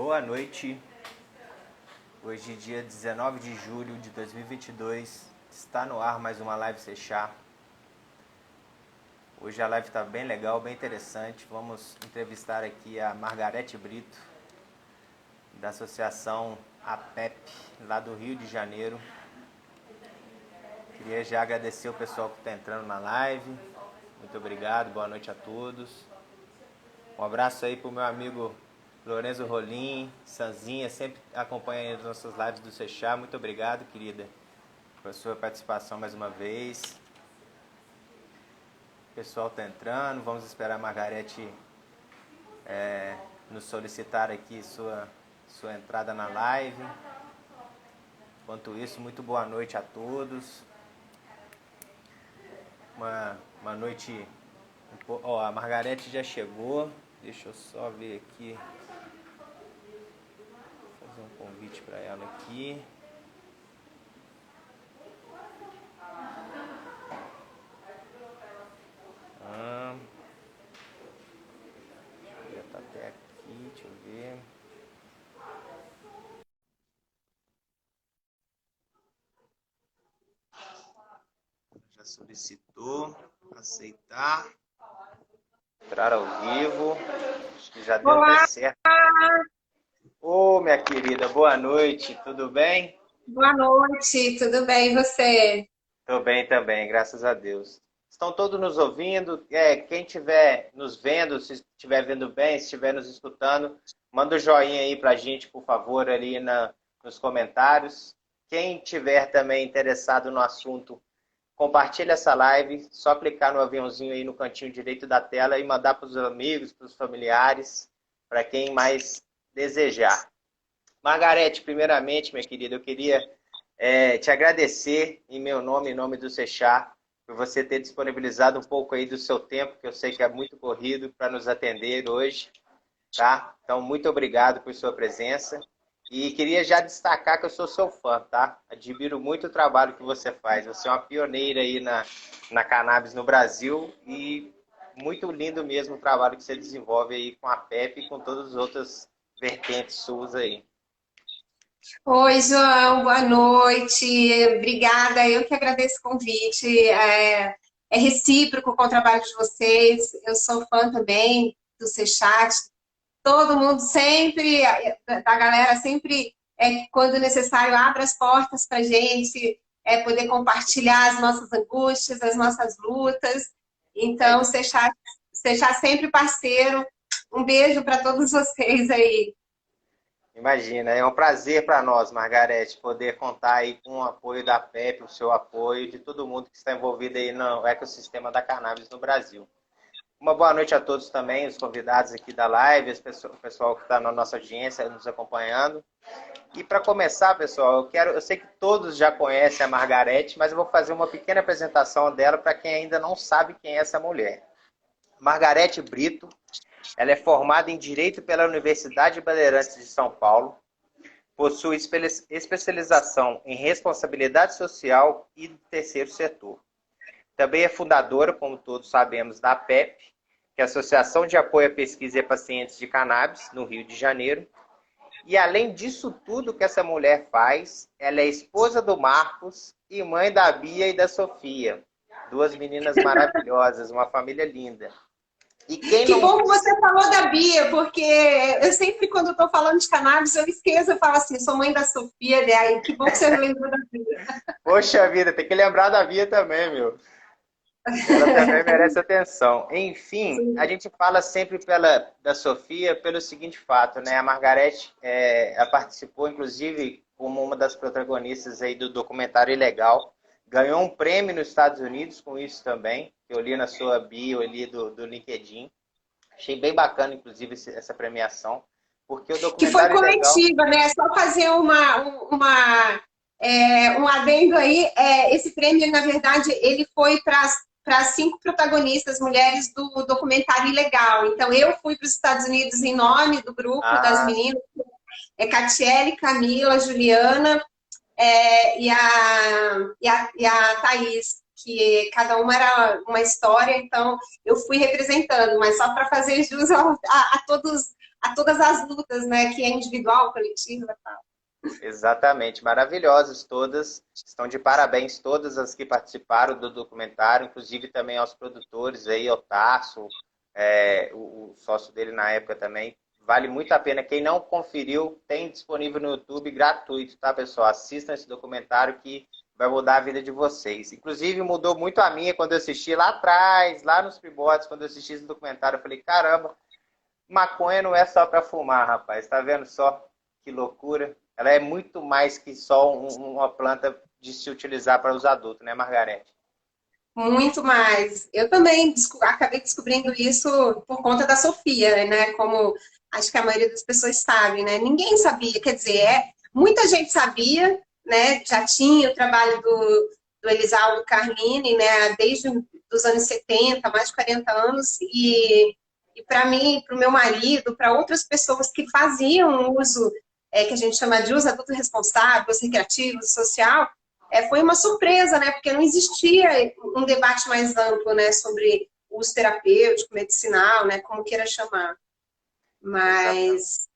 Boa noite. Hoje, dia 19 de julho de 2022, está no ar mais uma live Sechá. Hoje a live está bem legal, bem interessante. Vamos entrevistar aqui a Margarete Brito, da Associação APEP, lá do Rio de Janeiro. Queria já agradecer o pessoal que está entrando na live. Muito obrigado, boa noite a todos. Um abraço aí para o meu amigo Lorenzo Rolim, Sanzinha, sempre acompanha as nossas lives do Sechá. Muito obrigado, querida, pela sua participação mais uma vez. O pessoal está entrando, vamos esperar a Margarete nos solicitar aqui sua entrada na live. Enquanto isso, muito boa noite a todos. Uma noite... a Margarete já chegou. Deixa eu só ver aqui. Fazer um convite para ela aqui. Já está até aqui, deixa eu ver. Já solicitou, aceitar, entrar ao vivo. Acho que já deu até certo. Ô, minha querida, boa noite, tudo bem? Boa noite, tudo bem e você? Estou bem também, graças a Deus. Estão todos nos ouvindo? Quem estiver nos vendo, se estiver vendo bem, se estiver nos escutando, manda um joinha aí pra gente, por favor, ali nos comentários. Quem tiver também interessado no assunto, compartilha essa live, só clicar no aviãozinho aí no cantinho direito da tela e mandar para os amigos, para os familiares, para quem mais desejar. Margarete, primeiramente, minha querida, eu queria te agradecer em meu nome, em nome do Sechá, por você ter disponibilizado um pouco aí do seu tempo, que eu sei que é muito corrido, para nos atender hoje, tá? Então, muito obrigado por sua presença. E queria já destacar que eu sou seu fã, tá? Admiro muito o trabalho que você faz. Você é uma pioneira aí na cannabis no Brasil e muito lindo mesmo o trabalho que você desenvolve aí com a PEP e com todas as outras vertentes suas aí. Oi, João, boa noite. Obrigada, eu que agradeço o convite. É recíproco com o trabalho de vocês. Eu sou fã também do Sechat. Todo mundo sempre, da galera sempre, quando necessário, abre as portas para a gente poder compartilhar as nossas angústias, as nossas lutas. Então, Sechat sempre parceiro. Um beijo para todos vocês aí. Imagina, é um prazer para nós, Margarete, poder contar aí com o apoio da PEP, o seu apoio, de todo mundo que está envolvido aí no ecossistema da cannabis no Brasil. Uma boa noite a todos também, os convidados aqui da live, o pessoal que está na nossa audiência nos acompanhando. E para começar, pessoal, eu sei que todos já conhecem a Margarete, mas eu vou fazer uma pequena apresentação dela para quem ainda não sabe quem é essa mulher. Margarete Brito, ela é formada em Direito pela Universidade Bandeirantes de São Paulo, possui especialização em Responsabilidade Social e do Terceiro Setor. Também é fundadora, como todos sabemos, da APEP, que é a Associação de Apoio à Pesquisa e Pacientes de Cannabis, no Rio de Janeiro. E além disso tudo que essa mulher faz, ela é esposa do Marcos e mãe da Bia e da Sofia. Duas meninas maravilhosas, uma família linda. E quem que não... bom que você falou da Bia, porque eu sempre, quando estou falando de cannabis, eu esqueço, eu falo assim, sou mãe da Sofia, daí que bom que você lembrou da Bia. Poxa vida, tem que lembrar da Bia também, meu. Ela também merece atenção. Enfim, a gente fala sempre da Sofia pelo seguinte fato, né? A Margarete ela participou, inclusive, como uma das protagonistas aí do documentário Ilegal. Ganhou um prêmio nos Estados Unidos com isso também. Que eu li na sua bio ali do LinkedIn. Achei bem bacana, inclusive, essa premiação. Porque o Que foi documentário Ilegal... coletiva, né? Só fazer um adendo aí. Esse prêmio, na verdade, ele foi para 5 protagonistas mulheres do documentário Ilegal. Então, eu fui para os Estados Unidos em nome do grupo das meninas, Catiele, Camila, Juliana e a Thaís, que cada uma era uma história, então eu fui representando, mas só para fazer jus a todos a todas as lutas, né? Que é individual, coletiva e tal. Exatamente, maravilhosas todas. Estão de parabéns todas as que participaram do documentário, inclusive também aos produtores aí, ao Tarso, o sócio dele na época também. Vale muito a pena. Quem não conferiu, tem disponível no YouTube gratuito, tá, pessoal? Assistam esse documentário que vai mudar a vida de vocês. Inclusive, mudou muito a minha quando eu assisti lá atrás, lá nos primórdios, quando eu assisti esse documentário. Eu falei, caramba, maconha não é só para fumar, rapaz. Tá vendo só que loucura? Ela é muito mais que só uma planta de se utilizar para os adultos, né, Margarete? Muito mais. Eu também acabei descobrindo isso por conta da Sofia, né? Como acho que a maioria das pessoas sabe, né? Ninguém sabia, quer dizer, muita gente sabia, né? Já tinha o trabalho do Elisaldo Carlini, né? Desde os anos 70, mais de 40 anos, e para mim, para o meu marido, para outras pessoas que faziam uso, que a gente chama de uso adulto responsável, uso recreativo, social, foi uma surpresa, né? Porque não existia um debate mais amplo, né? Sobre uso terapêutico, medicinal, né? Como queira chamar. Mas...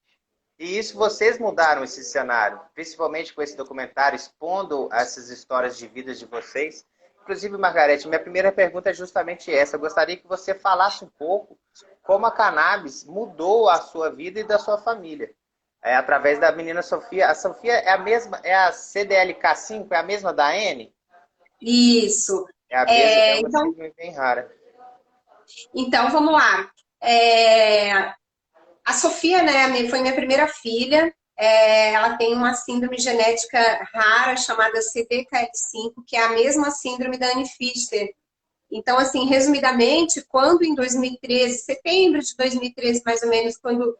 E isso vocês mudaram esse cenário, principalmente com esse documentário, expondo essas histórias de vida de vocês. Inclusive, Margarete, minha primeira pergunta é justamente essa. Eu gostaria que você falasse um pouco como a cannabis mudou a sua vida e da sua família. Através da menina Sofia. A Sofia é a mesma, é a CDLK5, é a mesma da N? Isso. É a mesma, é uma síndrome bem rara. Então, vamos lá. A Sofia, né, foi minha primeira filha. Ela tem uma síndrome genética rara chamada CDKL5, que é a mesma síndrome da Annie Fischer. Então, assim, resumidamente, quando em 2013, setembro de 2013, mais ou menos, quando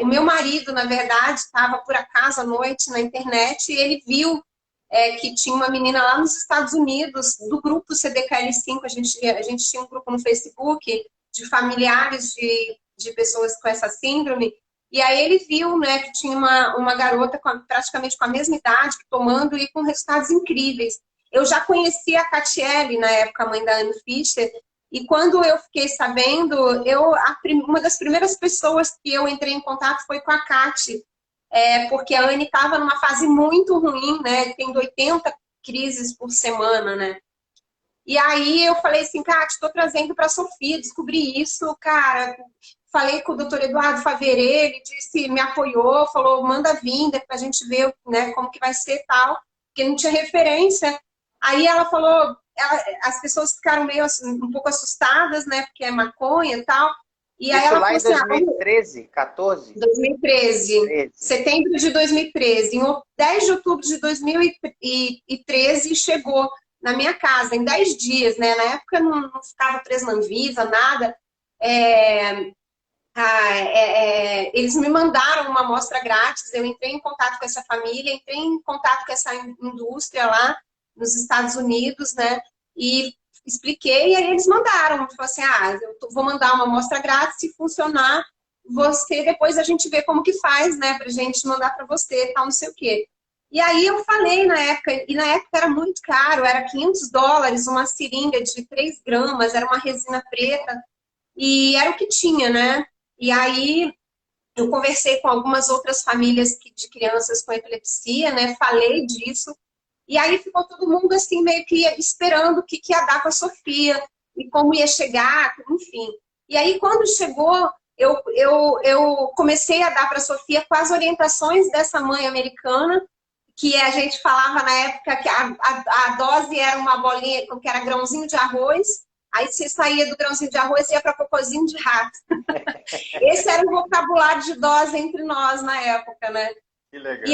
o meu marido, na verdade, estava por acaso à noite na internet e ele viu que tinha uma menina lá nos Estados Unidos, do grupo CDKL5, a gente tinha um grupo no Facebook de familiares de pessoas com essa síndrome, e aí ele viu, né, que tinha uma garota praticamente com a mesma idade, tomando e com resultados incríveis. Eu já conhecia a Catiele, na época, a mãe da Annie Fischer, e quando eu fiquei sabendo, uma das primeiras pessoas que eu entrei em contato foi com a Cati, porque a Anne estava numa fase muito ruim, né, tendo 80 crises por semana, né. E aí eu falei assim, Cati, estou trazendo para a Sofia, descobri isso, cara. Falei com o doutor Eduardo Faverê, ele disse, me apoiou, falou, manda vir, para a gente ver, né, como que vai ser e tal, porque não tinha referência. Aí ela falou, as pessoas ficaram meio um pouco assustadas, né, porque é maconha e tal. E aí isso ela lá em falou assim, 2013, 14? 2013, 13. Setembro de 2013. Em 10 de outubro de 2013 chegou na minha casa, em 10 dias, né? Na época não ficava preso na Anvisa, nada. Eles me mandaram uma amostra grátis, eu entrei em contato com essa família, entrei em contato com essa indústria lá nos Estados Unidos, né? E expliquei, e aí eles mandaram, falou assim, eu vou mandar uma amostra grátis, se funcionar, depois a gente vê como que faz, né? Pra gente mandar para você, tal, não sei o quê. E aí eu falei na época, e na época era muito caro, era $500, uma seringa de 3 gramas, era uma resina preta, e era o que tinha, né? E aí eu conversei com algumas outras famílias de crianças com epilepsia, né? Falei disso, e aí ficou todo mundo assim, meio que esperando o que ia dar com a Sofia, e como ia chegar, enfim. E aí quando chegou, eu comecei a dar para a Sofia com as orientações dessa mãe americana, que a gente falava na época que a dose era uma bolinha, que era grãozinho de arroz, aí você saía do grãozinho de arroz e ia para cocôzinho de rato. Esse era o vocabulário de dose entre nós na época, né? Que legal.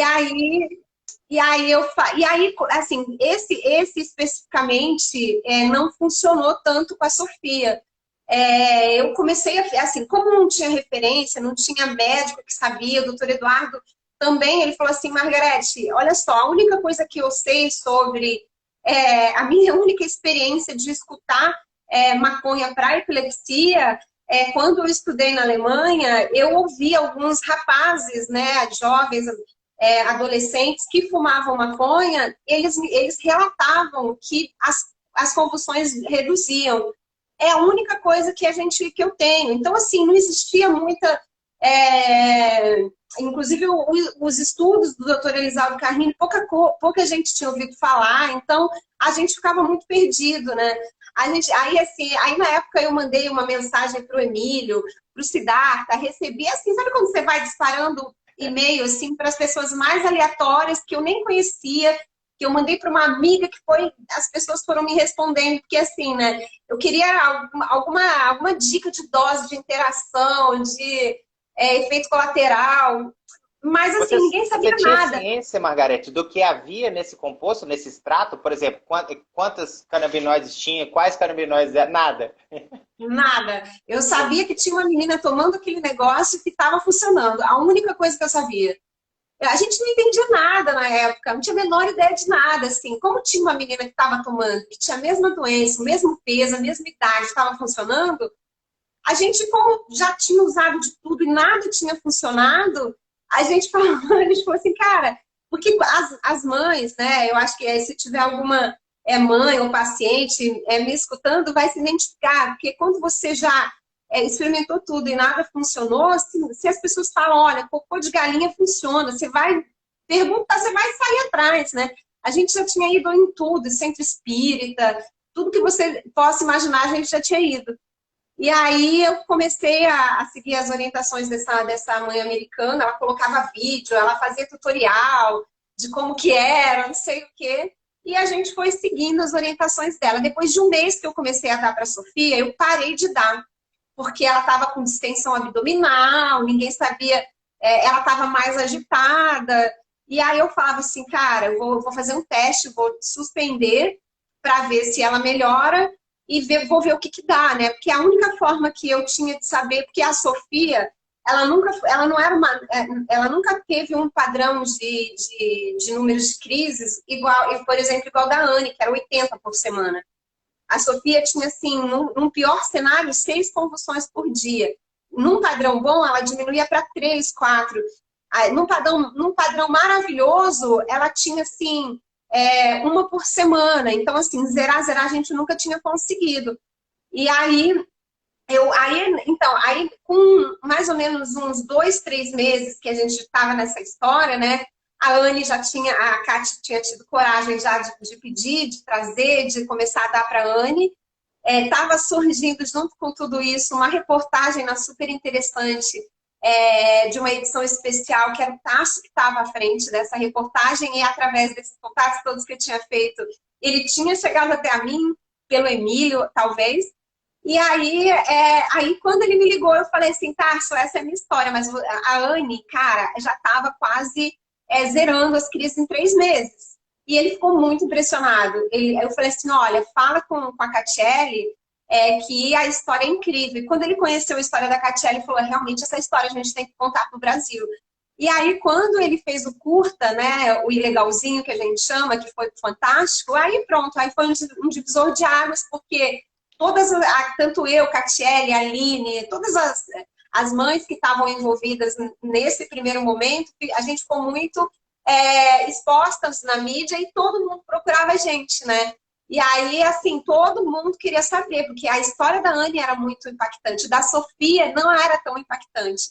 E aí, assim, esse especificamente não funcionou tanto com a Sofia. Eu comecei assim, como não tinha referência, não tinha médico que sabia, o doutor Eduardo também, ele falou assim, Margarete, olha só, a única coisa que eu sei sobre a minha única experiência de escutar maconha para epilepsia, quando eu estudei na Alemanha, eu ouvi alguns rapazes, né, jovens, adolescentes que fumavam maconha, eles relatavam que as convulsões reduziam. É a única coisa que eu tenho. Então, assim, não existia muita Inclusive, os estudos do Dr. Elisaldo Carnini, pouca gente tinha ouvido falar, então a gente ficava muito perdido, né? Aí na época eu mandei uma mensagem para o Emílio, para o Siddhartha, recebi assim, sabe quando você vai disparando e-mail assim, para as pessoas mais aleatórias que eu nem conhecia, que eu mandei para uma amiga que foi, as pessoas foram me respondendo, porque assim, né? Eu queria alguma dica de dose de interação, de efeito colateral, mas assim, ninguém sabia você tinha nada. ciência, Margarete, do que havia nesse composto, nesse extrato? Por exemplo, quantos canabinoides tinha, quais canabinoides? Nada. Nada. Eu sabia que tinha uma menina tomando aquele negócio que estava funcionando. A única coisa que eu sabia. A gente não entendia nada na época, não tinha a menor ideia de nada, assim. Como tinha uma menina que estava tomando, que tinha a mesma doença, o mesmo peso, a mesma idade, estava funcionando, a gente, como já tinha usado de tudo e nada tinha funcionado, a gente falou, a gente falou assim, cara, porque as mães, né, eu acho que se tiver alguma mãe ou paciente me escutando, vai se identificar, porque quando você já experimentou tudo e nada funcionou, se as pessoas falam, olha, cocô de galinha funciona, você vai perguntar, você vai sair atrás, né? A gente já tinha ido em tudo, centro espírita, tudo que você possa imaginar, a gente já tinha ido. E aí eu comecei a seguir as orientações dessa mãe americana, ela colocava vídeo, ela fazia tutorial de como que era, não sei o quê. E a gente foi seguindo as orientações dela. Depois de um mês que eu comecei a dar para a Sofia, eu parei de dar, porque ela estava com distensão abdominal, ninguém sabia, ela estava mais agitada. E aí eu falava assim, cara, eu vou fazer um teste, vou suspender para ver se ela melhora e vou ver o que dá, né? Porque a única forma que eu tinha de saber, porque a Sofia, ela não era ela nunca teve um padrão de números de crises igual, por exemplo, igual da Anne, que era 80 por semana. A Sofia tinha, assim, num pior cenário, 6 convulsões por dia. Num padrão bom, ela diminuía para 3, 4. Num padrão maravilhoso, ela tinha, assim, uma por semana. Então, assim, zerar, a gente nunca tinha conseguido. E aí, com mais ou menos uns 2, 3 meses que a gente estava nessa história, né? A Kátia tinha tido coragem já de pedir, de trazer, de começar a dar para a Anne. Estava surgindo, junto com tudo isso, uma reportagem super interessante de uma edição especial, que era o Tasso que estava à frente dessa reportagem, e através desses contatos todos que eu tinha feito, ele tinha chegado até a mim, pelo Emílio, talvez. E aí, quando ele me ligou, eu falei assim, Tarso, essa é a minha história, mas a Anne, cara, já estava quase zerando as crises em 3 meses. E ele ficou muito impressionado. Eu falei assim, olha, fala com a Catiele que a história é incrível. E quando ele conheceu a história da Catiele, ele falou, realmente, essa história a gente tem que contar para o Brasil. E aí, quando ele fez o curta, né, o ilegalzinho que a gente chama, que foi fantástico, aí pronto, aí foi um divisor de águas, porque tanto eu, Catiele, a Aline, todas as mães que estavam envolvidas nesse primeiro momento, a gente ficou muito expostas na mídia e todo mundo procurava a gente, né? E aí, assim, todo mundo queria saber, porque a história da Anne era muito impactante, da Sofia não era tão impactante.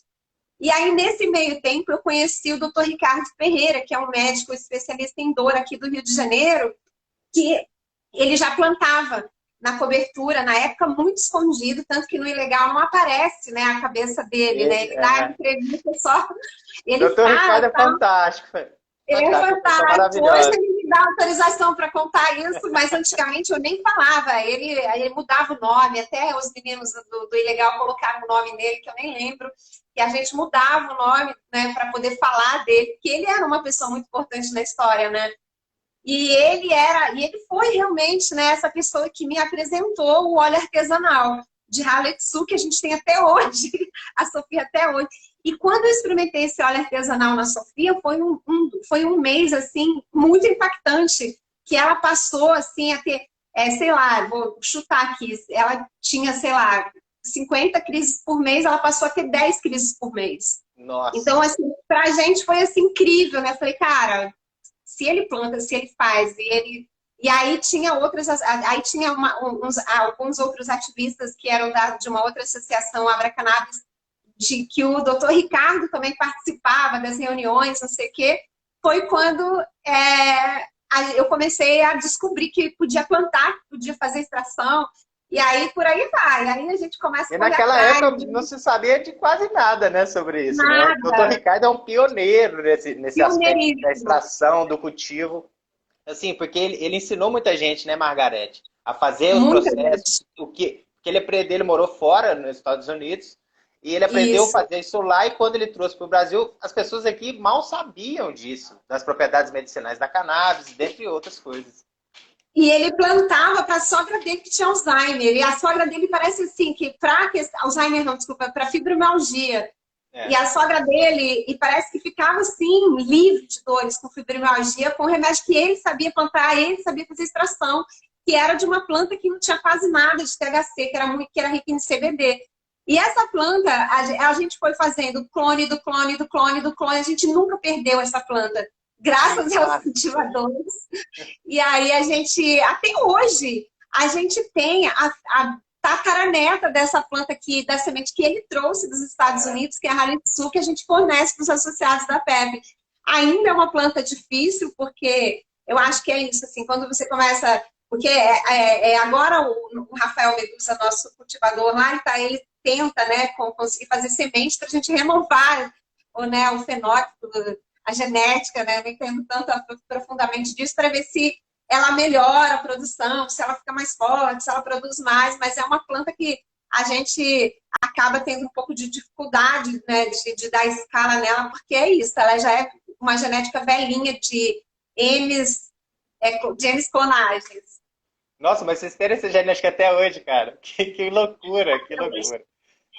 E aí, nesse meio tempo, eu conheci o Dr. Ricardo Ferreira, que é um médico especialista em dor aqui do Rio de Janeiro, que ele já plantava na cobertura, na época, muito escondido, tanto que no Ilegal não aparece, né, a cabeça dele, né? Ele dá entrevista só. Ele Doutor Ricardo é fantástico. Ele é fantástico. Hoje ele me dá autorização para contar isso, mas antigamente eu nem falava. Ele mudava o nome, até os meninos do Ilegal colocaram o nome dele, que eu nem lembro, e a gente mudava o nome, né, para poder falar dele, porque ele era uma pessoa muito importante na história, né? E ele foi realmente, né, essa pessoa que me apresentou o óleo artesanal de Haletsu, que a gente tem até hoje, a Sofia até hoje. E quando eu experimentei esse óleo artesanal na Sofia, foi um mês, assim, muito impactante, que ela passou, assim, a ter, sei lá, vou chutar aqui, ela tinha, sei lá, 50 crises por mês, ela passou a ter 10 crises por mês. Nossa. Então, assim, pra gente foi, assim, incrível, né? Eu falei, cara, se ele planta, se ele faz, e aí tinha alguns outros ativistas que eram de uma outra associação, Abra Cannabis, de que o doutor Ricardo também participava das reuniões, não sei o quê, foi quando eu comecei a descobrir que podia plantar, que podia fazer extração, e aí por aí vai. Aí a gente começa a E correr naquela atrás. época não se sabia de quase nada, né, sobre isso, né? O doutor Nada, Ricardo é um pioneiro nesse aspecto da pioneiríssimo. extração, do cultivo. Assim, porque ele ensinou muita gente, né, Margarete, a fazer os Muita processos, gente. porque ele aprendeu, ele morou fora, nos Estados Unidos, e ele aprendeu a Isso. fazer isso lá, e quando ele trouxe para o Brasil, as pessoas aqui mal sabiam disso, das propriedades medicinais da cannabis, dentre outras coisas. E ele plantava para a sogra dele que tinha Alzheimer. E a sogra dele parece assim, que para Alzheimer não, desculpa, para fibromialgia. E É. a sogra dele, e parece que ficava assim, livre de dores com fibromialgia, com o remédio que ele sabia plantar, ele sabia fazer extração, que era de uma planta que não tinha quase nada de THC, que era rica em CBD. E essa planta, a gente foi fazendo clone do clone do clone do clone, a gente nunca perdeu essa planta, Que graças aos massa. cultivadores. E aí a gente, até hoje, a gente tem a tataraneta dessa planta aqui, da semente que ele trouxe dos Estados Unidos, que é a Halitsu, que a gente fornece para os associados da PEP. Ainda é uma planta difícil, porque eu acho que é isso, assim, quando você começa... Porque agora o Rafael Medusa, nosso cultivador lá, ele tenta, né, conseguir fazer semente para a gente renovar o fenótipo, a genética, né? Eu não entendo tanto profundamente disso, para ver se ela melhora a produção, se ela fica mais forte, se ela produz mais, mas é uma planta que a gente acaba tendo um pouco de dificuldade, né, de dar escala nela, porque é isso, ela já é uma genética velhinha de genes clonagens. Nossa, mas vocês terem essa genética até hoje, cara. Que loucura, que loucura.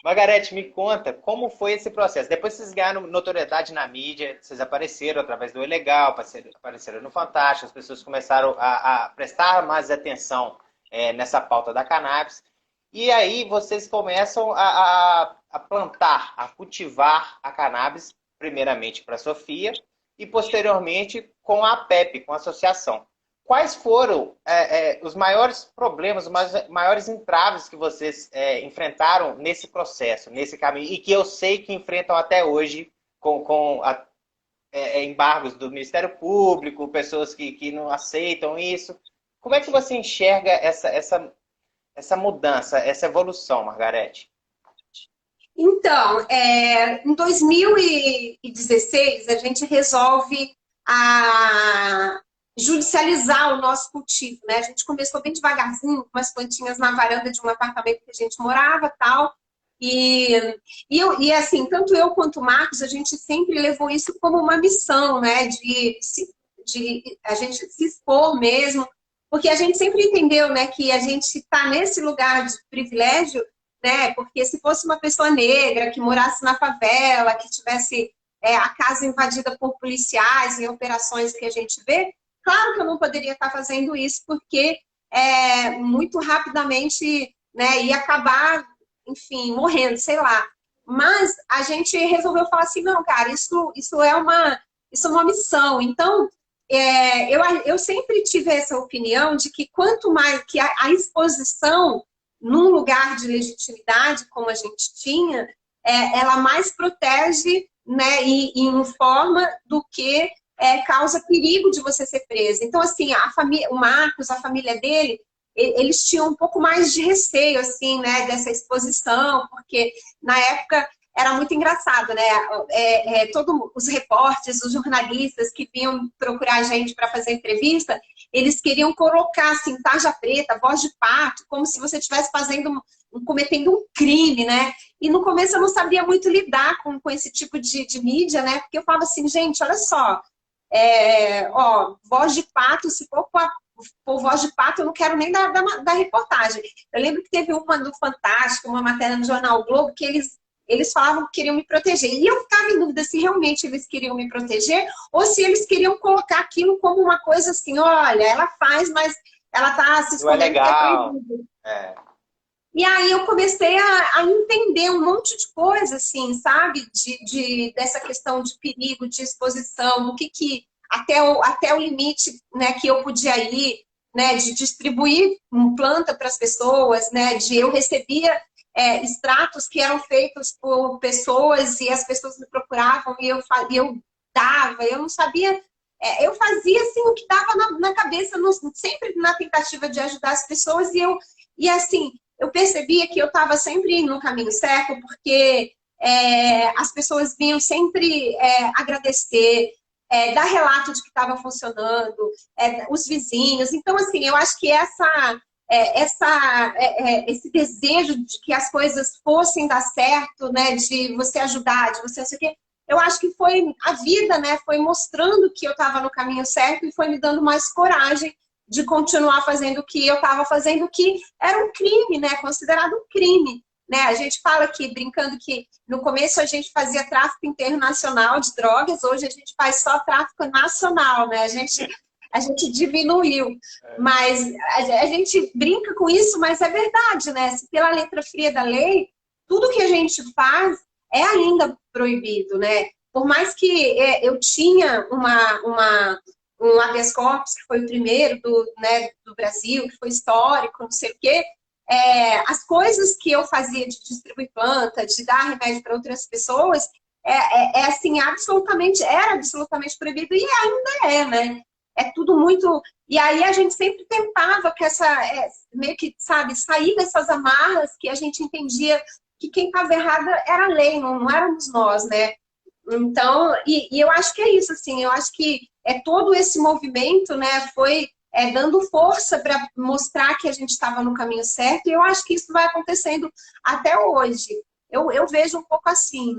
Margarete, me conta como foi esse processo. Depois vocês ganharam notoriedade na mídia, vocês apareceram através do Ilegal, apareceram no Fantástico, as pessoas começaram a prestar mais atenção nessa pauta da cannabis. E aí vocês começam a plantar, a cultivar a cannabis, primeiramente para a Sofia e posteriormente com a PEP, com a associação. Quais foram os maiores problemas, os maiores entraves que vocês enfrentaram nesse processo, nesse caminho, e que eu sei que enfrentam até hoje com embargos do Ministério Público, pessoas que não aceitam isso? Como é que você enxerga essa mudança, essa evolução, Margarete? Então, em 2016, a gente resolve judicializar o nosso cultivo, né? A gente começou bem devagarzinho, com umas plantinhas na varanda de um apartamento que a gente morava, tal. E assim, tanto eu quanto o Marcos, a gente sempre levou isso como uma missão, né? De a gente se expor mesmo, porque a gente sempre entendeu, né, que a gente está nesse lugar de privilégio, né? Porque se fosse uma pessoa negra que morasse na favela, que tivesse a casa invadida por policiais em operações que a gente vê, claro que eu não poderia estar fazendo isso, porque muito rapidamente, né, ia acabar, enfim, morrendo, sei lá. Mas a gente resolveu falar assim, não, cara, isso é uma missão. Então, eu sempre tive essa opinião de que quanto mais que a exposição num lugar de legitimidade, como a gente tinha, ela mais protege, né, e informa do que causa perigo de você ser preso. Então, assim, o Marcos, a família dele, eles tinham um pouco mais de receio, assim, né, dessa exposição, porque na época era muito engraçado, né? Todos os repórteres, os jornalistas que vinham procurar a gente para fazer entrevista, eles queriam colocar, assim, tarja preta, voz de pato, como se você estivesse cometendo um crime, né? E no começo eu não sabia muito lidar com esse tipo de mídia, né? Porque eu falava assim, gente, olha só, voz de pato, se for voz de pato, eu não quero nem da reportagem. Eu lembro que teve uma no Fantástico, uma matéria no jornal o Globo, que eles falavam que queriam me proteger. E eu ficava em dúvida se realmente eles queriam me proteger ou se eles queriam colocar aquilo como uma coisa assim, olha, ela faz, mas ela está se escondendo. Não é legal. E aí eu comecei a entender um monte de coisa, assim, sabe? Dessa questão de perigo, de exposição, o que até o limite, né, que eu podia ir, né, de distribuir planta para as pessoas, né, eu recebia extratos que eram feitos por pessoas e as pessoas me procuravam e eu dava, eu não sabia, eu fazia assim o que dava na cabeça, sempre na tentativa de ajudar as pessoas e assim, eu percebia que eu estava sempre no caminho certo, porque as pessoas vinham sempre agradecer, dar relato de que estava funcionando, os vizinhos. Então, assim, eu acho que esse desejo de que as coisas fossem dar certo, né, de você ajudar, de você não sei o quê, eu acho que foi a vida, né, foi mostrando que eu estava no caminho certo e foi me dando mais coragem de continuar fazendo o que eu estava fazendo, que era um crime, né, considerado um crime. Né? A gente fala aqui, brincando, que no começo a gente fazia tráfico internacional de drogas, hoje a gente faz só tráfico nacional, né? A gente diminuiu. Mas a gente brinca com isso, mas é verdade, né? Se pela letra fria da lei, tudo que a gente faz é ainda proibido, né? Por mais que eu tinha um habeas corpus, que foi o primeiro do Brasil, que foi histórico, não sei o quê, as coisas que eu fazia de distribuir planta, de dar remédio para outras pessoas, assim, era absolutamente proibido e ainda né? É tudo muito... E aí a gente sempre tentava que meio que, sabe, sair dessas amarras que a gente entendia que quem estava errado era a lei, não éramos nós, né? Então, e eu acho que é isso, assim, eu acho que todo esse movimento, né, foi dando força para mostrar que a gente estava no caminho certo, e eu acho que isso vai acontecendo até hoje. Eu vejo um pouco assim.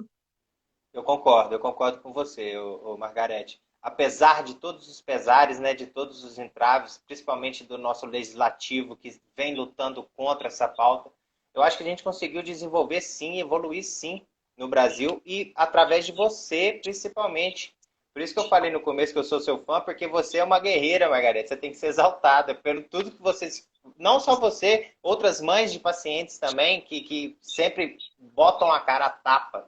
Eu concordo com você, Margarete. Apesar de todos os pesares, né, de todos os entraves, principalmente do nosso legislativo que vem lutando contra essa pauta, eu acho que a gente conseguiu desenvolver sim, evoluir sim no Brasil e através de você, principalmente. Por isso que eu falei no começo que eu sou seu fã, porque você é uma guerreira, Margarete. Você tem que ser exaltada pelo tudo que vocês... Não só você, outras mães de pacientes também, que sempre botam a cara a tapa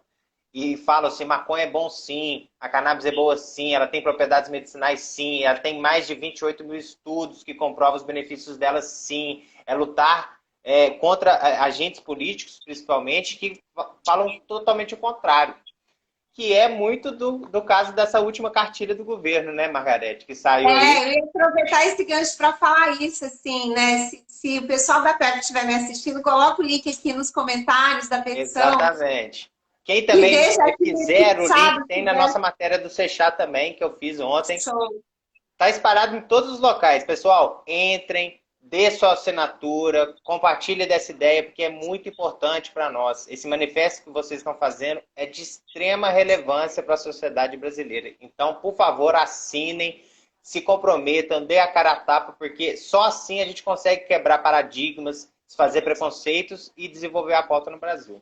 e falam assim, maconha é bom sim, a cannabis é boa sim, ela tem propriedades medicinais sim, ela tem mais de 28 mil estudos que comprovam os benefícios dela sim. É lutar contra agentes políticos, principalmente, que falam totalmente o contrário. Que é muito do caso dessa última cartilha do governo, né, Margarete, que saiu aí. Eu ia aproveitar esse gancho para falar isso, assim, né? Se o pessoal da PEP estiver me assistindo, coloca o link aqui nos comentários da petição. Exatamente. Quem também quiser, o link tem na né? nossa matéria do Seixá também, que eu fiz ontem. Está espalhado em todos os locais. Pessoal, entrem, dê sua assinatura, compartilhe dessa ideia, porque é muito importante para nós. Esse manifesto que vocês estão fazendo é de extrema relevância para a sociedade brasileira. Então, por favor, assinem, se comprometam, dê a cara a tapa, porque só assim a gente consegue quebrar paradigmas, desfazer preconceitos e desenvolver a pauta no Brasil.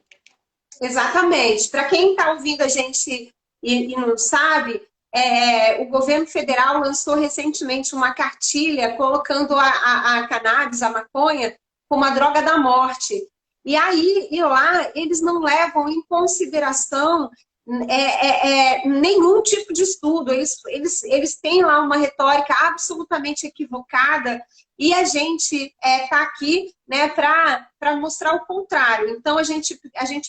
Exatamente. Para quem está ouvindo a gente e não sabe, o governo federal lançou recentemente uma cartilha colocando a cannabis, a maconha, como a droga da morte. E aí, lá, eles não levam em consideração nenhum tipo de estudo. Eles têm lá uma retórica absolutamente equivocada e a gente está aqui, né, para mostrar o contrário. Então, a gente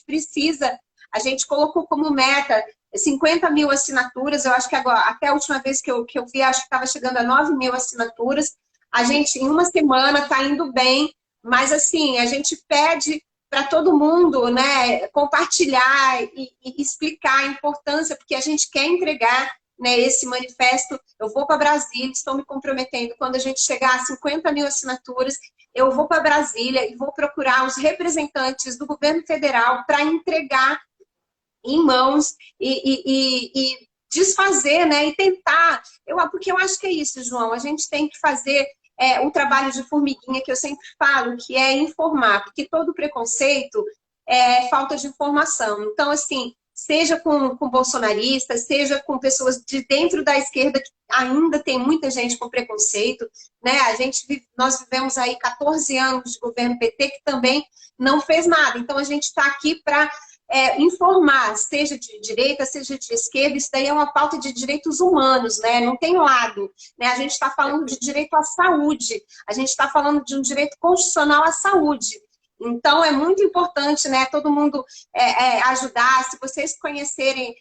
precisa, a gente colocou como meta 50 mil assinaturas. Eu acho que agora, até a última vez que eu vi, acho que estava chegando a 9 mil assinaturas. A gente, em uma semana, está indo bem, mas assim, a gente pede para todo mundo, né, compartilhar e explicar a importância, porque a gente quer entregar, né, esse manifesto. Eu vou para Brasília, estou me comprometendo, quando a gente chegar a 50 mil assinaturas, eu vou para Brasília e vou procurar os representantes do governo federal para entregar em mãos e desfazer, né, e tentar. Porque eu acho que é isso, João, a gente tem que fazer o trabalho de formiguinha que eu sempre falo, que é informar, porque todo preconceito é falta de informação. Então, assim, seja com bolsonaristas, seja com pessoas de dentro da esquerda, que ainda tem muita gente com preconceito, né? Nós vivemos aí 14 anos de governo PT que também não fez nada. Então, a gente está aqui para informar, seja de direita, seja de esquerda. Isso daí é uma pauta de direitos humanos, né? Não tem lado, né? A gente está falando de direito à saúde, a gente está falando de um direito constitucional à saúde. Então, é muito importante, né, todo mundo ajudar. Se vocês conhecerem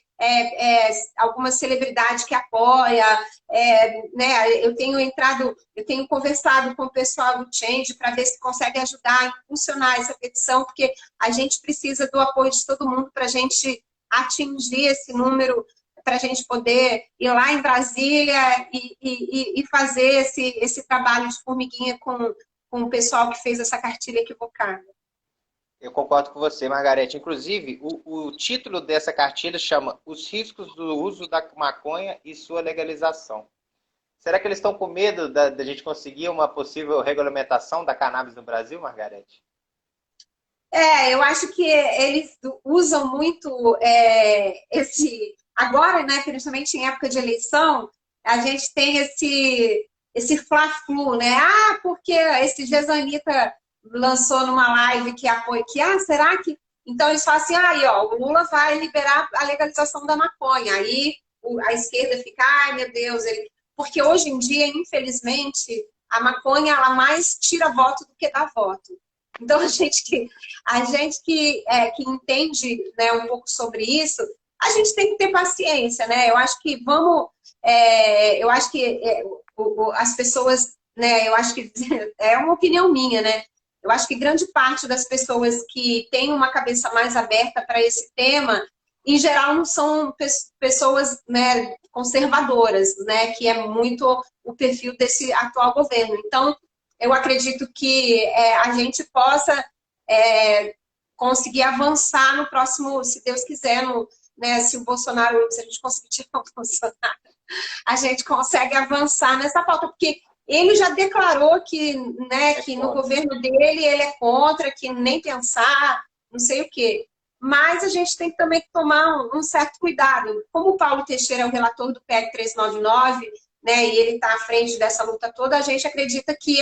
alguma celebridade que apoia, né, eu tenho conversado com o pessoal do Change para ver se consegue ajudar a impulsionar essa petição, porque a gente precisa do apoio de todo mundo para a gente atingir esse número, para a gente poder ir lá em Brasília e fazer esse trabalho de formiguinha com o pessoal que fez essa cartilha equivocada. Eu concordo com você, Margarete. Inclusive, o título dessa cartilha chama Os Riscos do Uso da Maconha e Sua Legalização. Será que eles estão com medo da gente conseguir uma possível regulamentação da cannabis no Brasil, Margarete? Eu acho que eles usam muito agora, né, principalmente em época de eleição, a gente tem esse fla-flu, né? Ah, porque esses dias a Anitta lançou numa live que apoia que, será que... Então eles falam assim, aí, ó, o Lula vai liberar a legalização da maconha. Aí a esquerda fica, ai, meu Deus, porque hoje em dia, infelizmente, a maconha, ela mais tira voto do que dá voto. Então, a gente que entende, né, um pouco sobre isso, a gente tem que ter paciência, né? Eu acho que as pessoas, né, eu acho que é uma opinião minha, né? Eu acho que grande parte das pessoas que têm uma cabeça mais aberta para esse tema, em geral, não são pessoas, né, conservadoras, né, que é muito o perfil desse atual governo. Então, eu acredito que a gente possa conseguir avançar no próximo, se Deus quiser, né, se a gente conseguir tirar o Bolsonaro, a gente consegue avançar nessa pauta, porque ele já declarou que, né, que no governo dele ele é contra, que nem pensar, não sei o quê. Mas a gente tem também que tomar um certo cuidado. Como o Paulo Teixeira é o relator do PL 399, né, e ele está à frente dessa luta toda, a gente acredita que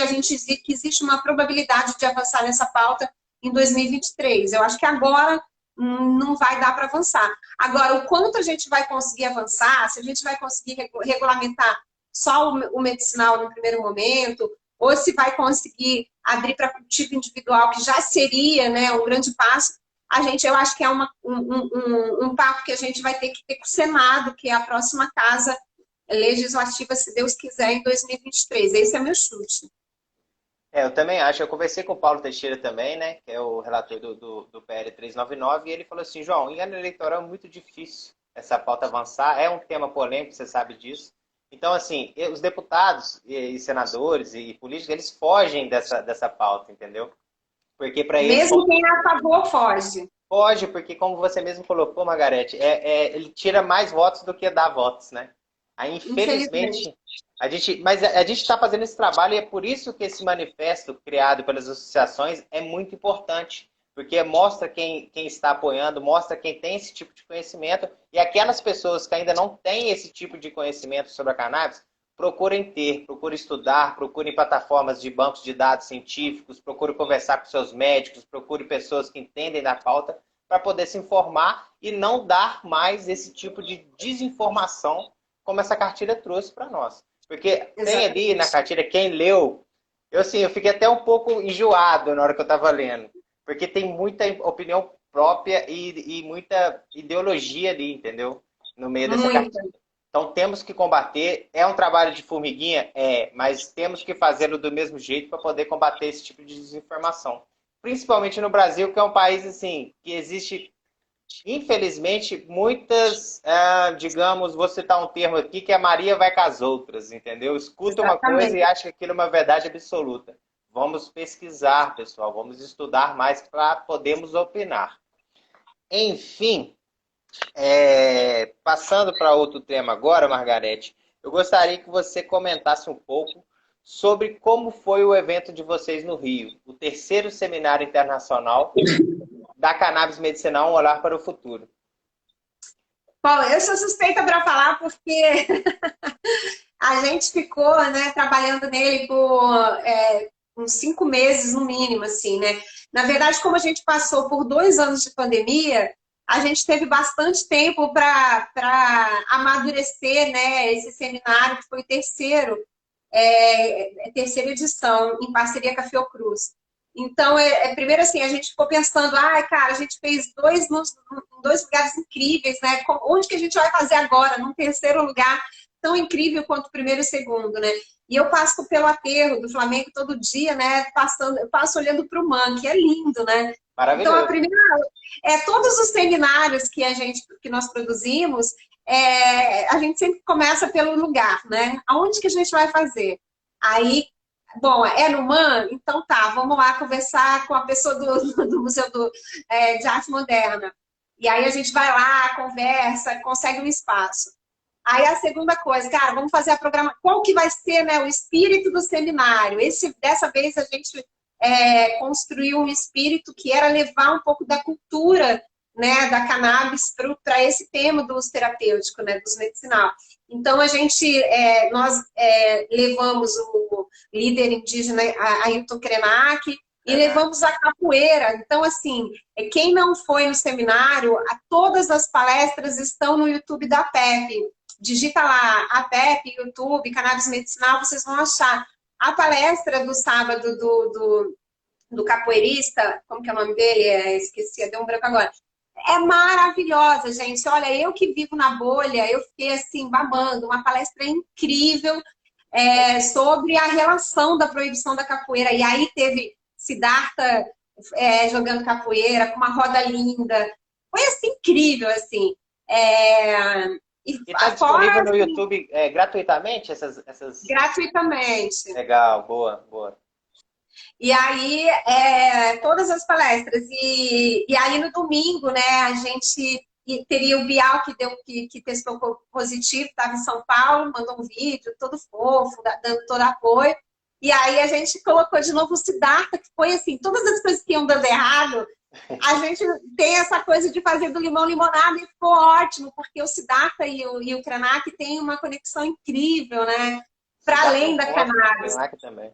existe uma probabilidade de avançar nessa pauta em 2023. Eu acho que agora não vai dar para avançar. Agora, o quanto a gente vai conseguir avançar, se a gente vai conseguir regulamentar só o medicinal no primeiro momento, ou se vai conseguir abrir para cultivo individual, que já seria, né, um grande passo, eu acho que é um papo que a gente vai ter que ter com o Senado, que é a próxima casa legislativa, se Deus quiser, em 2023. Esse é meu chute. Eu também acho. Eu conversei com o Paulo Teixeira também, né, que é o relator do PL 399, e ele falou assim, João, em ano eleitoral é muito difícil essa pauta avançar, é um tema polêmico, você sabe disso. Então, assim, os deputados e senadores e políticos, eles fogem dessa pauta, entendeu? Porque para eles... Mesmo quem é a favor, foge. Foge, porque como você mesmo colocou, Margarete, ele tira mais votos do que dá votos, né? Aí, infelizmente, a gente está fazendo esse trabalho e é por isso que esse manifesto criado pelas associações é muito importante, porque mostra quem está apoiando, mostra quem tem esse tipo de conhecimento, e aquelas pessoas que ainda não têm esse tipo de conhecimento sobre a cannabis, procurem estudar, procurem plataformas de bancos de dados científicos, procurem conversar com seus médicos, procurem pessoas que entendem da pauta, para poder se informar e não dar mais esse tipo de desinformação como essa cartilha trouxe para nós. Porque tem ali na cartilha, quem leu, eu fiquei até um pouco enjoado na hora que eu estava lendo, porque tem muita opinião própria e muita ideologia ali, entendeu? No meio dessa cartilha. Então temos que combater, é um trabalho de formiguinha? Mas temos que fazê-lo do mesmo jeito para poder combater esse tipo de desinformação. Principalmente no Brasil, que é um país assim, que existe... Infelizmente, muitas, digamos, vou citar um termo aqui, que a Maria vai com as outras, entendeu? Escuta uma coisa e acha que aquilo é uma verdade absoluta. Vamos pesquisar, pessoal, vamos estudar mais para podermos opinar. Enfim, passando para outro tema agora, Margarete, eu gostaria que você comentasse um pouco sobre como foi o evento de vocês no Rio, o terceiro seminário internacional da cannabis medicinal, um olhar para o futuro. Bom, eu sou suspeita para falar porque a gente ficou, né, trabalhando nele por uns 5 meses no mínimo, assim, né? Na verdade, como a gente passou por 2 anos de pandemia, a gente teve bastante tempo para amadurecer, né, esse seminário, que foi o terceira edição, em parceria com a Fiocruz. Então, primeiro assim, a gente ficou pensando, cara, a gente fez em dois lugares incríveis, né? Onde que a gente vai fazer agora, num terceiro lugar tão incrível quanto o primeiro e o segundo, né? E eu passo pelo aterro do Flamengo todo dia, né? Eu passo olhando para o Man, que é lindo, né? Então, Maravilhoso. todos os seminários que nós produzimos, a gente sempre começa pelo lugar, né? Aonde que a gente vai fazer? Aí, bom, é no MAN? Então tá, vamos lá conversar com a pessoa do Museu de Arte Moderna. E aí a gente vai lá, conversa, consegue um espaço. Aí a segunda coisa, cara, vamos fazer a programação. Qual que vai ser, né, o espírito do seminário? Dessa vez a gente construiu um espírito que era levar um pouco da cultura, né, da cannabis para esse tema do uso terapêutico, né, do uso medicinal. Então nós levamos o líder indígena Ailton Krenak e levamos a capoeira. Então, assim, quem não foi no seminário, todas as palestras estão no YouTube da PEP. Digita lá, a PEP, YouTube, Cannabis Medicinal, vocês vão achar. A palestra do sábado do capoeirista, como que é o nome dele? Esqueci, deu um branco agora. É maravilhosa, gente. Olha, eu que vivo na bolha, eu fiquei assim, babando. Uma palestra incrível sobre a relação da proibição da capoeira. E aí teve Siddhartha jogando capoeira, com uma roda linda. Foi assim, incrível, assim. E está disponível no YouTube gratuitamente Gratuitamente. Legal, boa, boa. E aí, todas as palestras. E aí, no domingo, né, a gente teria o Bial, que testou positivo, estava em São Paulo, mandou um vídeo todo fofo, dando todo apoio. E aí, a gente colocou de novo o Siddhartha, que foi assim, todas as coisas que iam dando errado, a gente tem essa coisa de fazer do limão limonada e ficou ótimo, porque o Siddhartha e o Krenak têm uma conexão incrível, né? Para além da cannabis. Também.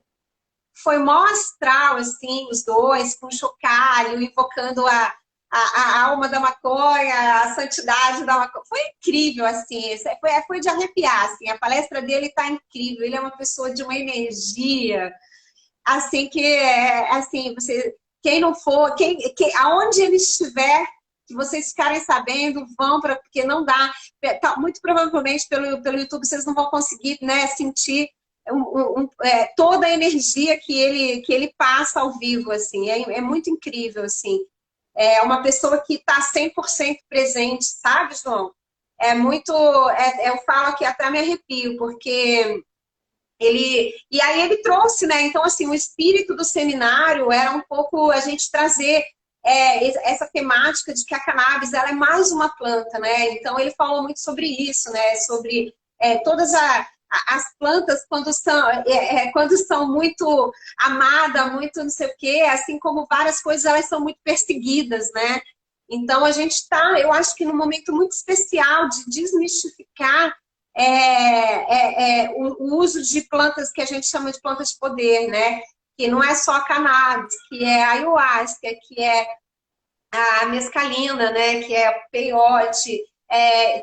Foi mó astral, assim, os dois, com chocalho, invocando a alma da maconha, a santidade da maconha. Foi incrível, assim, foi de arrepiar, assim. A palestra dele tá incrível, ele é uma pessoa de uma energia, assim, assim, quem não for, aonde ele estiver, que vocês ficarem sabendo, porque não dá, muito provavelmente pelo YouTube vocês não vão conseguir, né, sentir toda a energia que ele passa ao vivo, assim, é muito incrível, assim. É uma pessoa que está 100% presente, sabe, João? É muito, eu falo que até me arrepio, porque e aí ele trouxe, né, então, assim, o espírito do seminário era um pouco a gente trazer essa temática de que a cannabis, ela é mais uma planta, né, então ele falou muito sobre isso, né, sobre todas as plantas, quando são muito amadas, muito não sei o quê, assim como várias coisas, elas são muito perseguidas, né? Então, a gente está, eu acho que num momento muito especial de desmistificar o uso de plantas que a gente chama de plantas de poder, né? Que não é só a cannabis, que é a ayahuasca, que é a mescalina, né? Que é o peiote,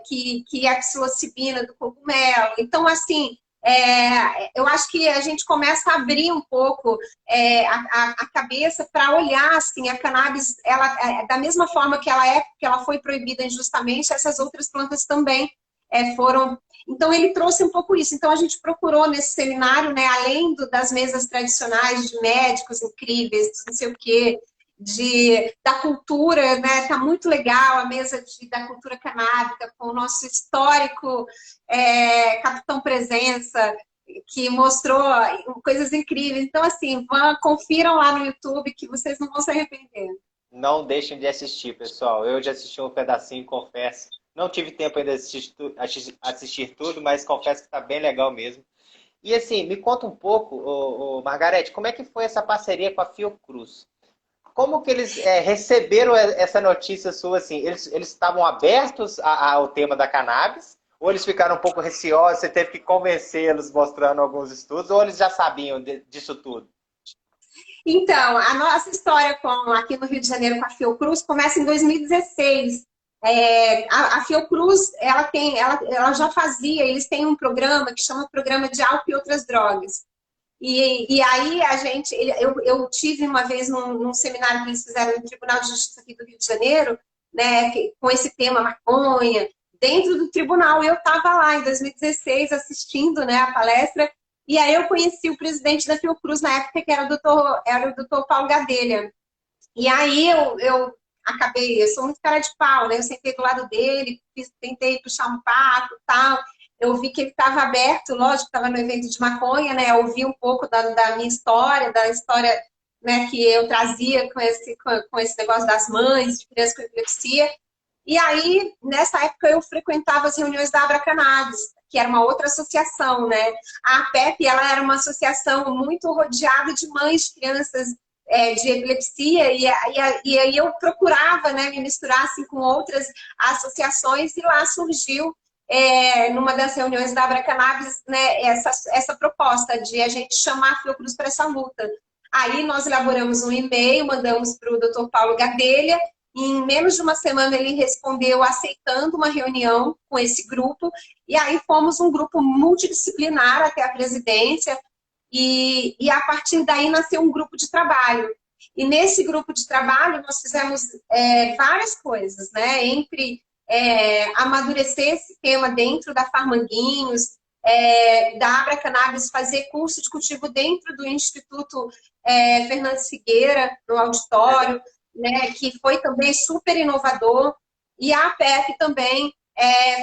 que é a psilocibina do cogumelo. Então, assim, eu acho que a gente começa a abrir um pouco a cabeça para olhar, assim, a cannabis, da mesma forma que ela foi proibida injustamente, essas outras plantas também foram. Então, ele trouxe um pouco isso. Então, a gente procurou nesse seminário, né, além das mesas tradicionais de médicos incríveis, não sei o quê, da cultura, né? Tá muito legal a mesa da cultura canábica com o nosso histórico Capitão Presença, que mostrou coisas incríveis. Então, assim, confiram lá no YouTube que vocês não vão se arrepender. Não deixem de assistir, pessoal. Eu já assisti um pedacinho, confesso. Não tive tempo ainda de assistir tudo, mas confesso que está bem legal mesmo. E assim, me conta um pouco, Margarete, como é que foi essa parceria com a Fiocruz? Como que eles receberam essa notícia sua, assim? Eles estavam abertos ao tema da cannabis? Ou eles ficaram um pouco receosos, você teve que convencê-los mostrando alguns estudos? Ou eles já sabiam disso tudo? Então, a nossa história aqui no Rio de Janeiro com a Fiocruz começa em 2016. A Fiocruz, ela já fazia, eles têm um programa que chama Programa de Álcool e Outras Drogas. E aí eu tive uma vez num seminário que eles fizeram no Tribunal de Justiça aqui do Rio de Janeiro, né, com esse tema maconha, dentro do tribunal. Eu estava lá em 2016 assistindo, né, a palestra, e aí eu conheci o presidente da Fiocruz na época, que era o doutor Paulo Gadelha. E aí eu acabei, eu sou muito cara de pau, né? Eu sentei do lado dele, tentei puxar um papo e tal. Eu vi que ele estava aberto, lógico, estava no evento de maconha, né? Eu ouvi um pouco da minha história, da história, né, que eu trazia com esse negócio das mães, de crianças com epilepsia. E aí, nessa época, eu frequentava as reuniões da Abra Cannabis, que era uma outra associação, né? A APEP, ela era uma associação muito rodeada de mães de crianças de epilepsia, e aí eu procurava, né, me misturar assim, com outras associações, e lá surgiu, numa das reuniões da Abra Cannabis, né, essa proposta de a gente chamar a Fiocruz para essa luta. Aí nós elaboramos um e-mail, mandamos para o Dr. Paulo Gadelha. Em menos de uma semana ele respondeu aceitando uma reunião com esse grupo, e aí fomos um grupo multidisciplinar até a presidência, e a partir daí nasceu um grupo de trabalho. E nesse grupo de trabalho nós fizemos várias coisas, né? Entre amadurecer esse tema dentro da Farmanguinhos, da Abra Cannabis, fazer curso de cultivo dentro do Instituto Fernandes Figueira, no auditório, né, que foi também super inovador, e a APEP também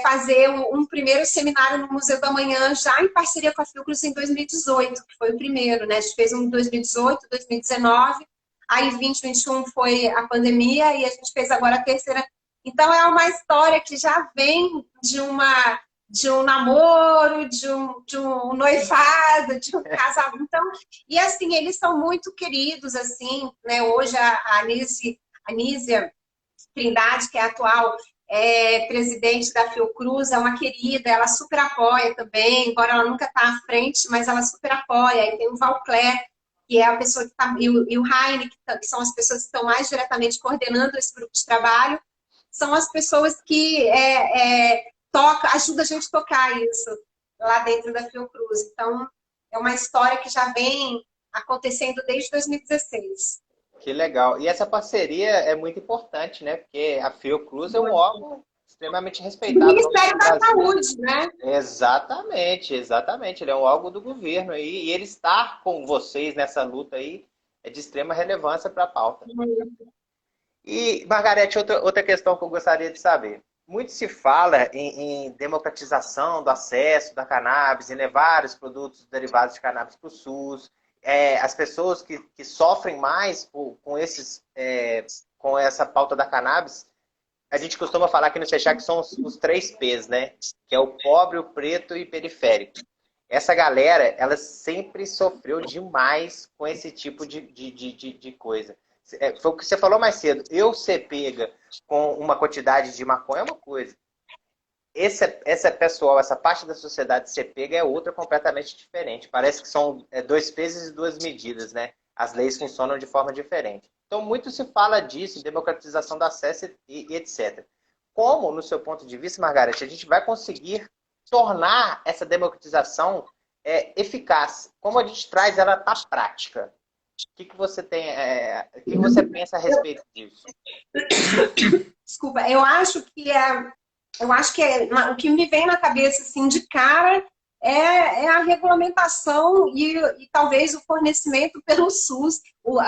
fazer um primeiro seminário no Museu da Manhã, já em parceria com a Fiocruz em 2018, que foi o primeiro, né? A gente fez um em 2018, 2019, aí 2021 foi a pandemia, e a gente fez agora a terceira. Então é uma história que já vem de um namoro, de um noivado, de um casamento. Então, e assim, eles são muito queridos, assim, né? Hoje a Nízia Trindade, que é a atual presidente da Fiocruz, é uma querida, ela super apoia também, embora ela nunca está à frente, mas ela super apoia. E tem o Valcler, que é a pessoa que está, e o Heine, que são as pessoas que estão mais diretamente coordenando esse grupo de trabalho, são as pessoas que ajudam a gente a tocar isso lá dentro da Fiocruz. Então, é uma história que já vem acontecendo desde 2016. Que legal. E essa parceria é muito importante, né? Porque a Fiocruz é um órgão extremamente respeitado. O Ministério da Saúde, né? Exatamente, exatamente. Ele é um órgão do governo aí, e ele estar com vocês nessa luta aí é de extrema relevância para a pauta. E, Margarete, outra questão que eu gostaria de saber. Muito se fala em democratização do acesso da cannabis, em levar os produtos derivados de cannabis para o SUS. As pessoas que sofrem mais com essa pauta da cannabis, a gente costuma falar aqui no Seixá que são os 3 P's, né? Que é o pobre, o preto e periférico. Essa galera, ela sempre sofreu demais com esse tipo de coisa. Foi o que você falou mais cedo. Eu ser pega com uma quantidade de maconha é uma coisa. Essa pessoal, essa parte da sociedade ser pega é outra completamente diferente. Parece que são 2 pesos e 2 medidas, né? As leis funcionam de forma diferente. Então, muito se fala disso, democratização do acesso e etc. Como, no seu ponto de vista, Margarete, a gente vai conseguir tornar essa democratização eficaz? Como a gente traz ela para a prática? O que você tem, o que você pensa a respeito disso? Desculpa, eu acho que o que me vem na cabeça assim, de cara é a regulamentação e talvez o fornecimento pelo SUS. Por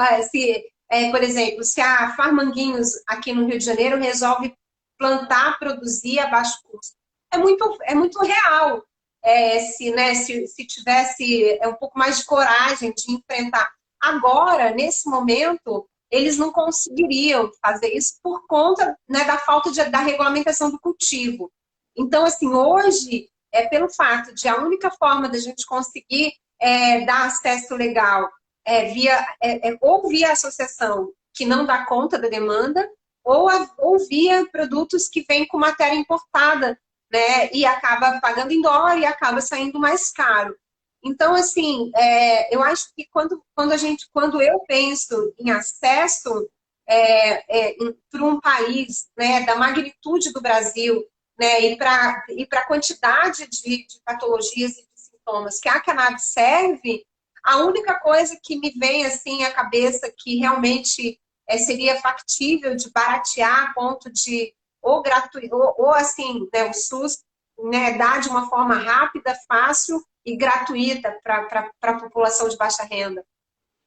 exemplo, se a Farmanguinhos aqui no Rio de Janeiro resolve plantar, produzir a baixo custo, é muito real. Se tivesse um pouco mais de coragem de enfrentar. Agora, nesse momento, eles não conseguiriam fazer isso por conta, né, da falta da regulamentação do cultivo. Então, assim, hoje, pelo fato de a única forma da gente conseguir dar acesso legal ou via associação que não dá conta da demanda, ou via produtos que vêm com matéria importada, né, e acaba pagando em dólar e acaba saindo mais caro. Então, assim, eu acho que quando eu penso em acesso para um país, né, da magnitude do Brasil, né, e para a quantidade de patologias e de sintomas que a cannabis serve, A única coisa que me vem assim à cabeça que realmente seria factível de baratear a ponto de ou gratuito, ou assim, né, o SUS, né, dar de uma forma rápida, fácil e gratuita para a população de baixa renda.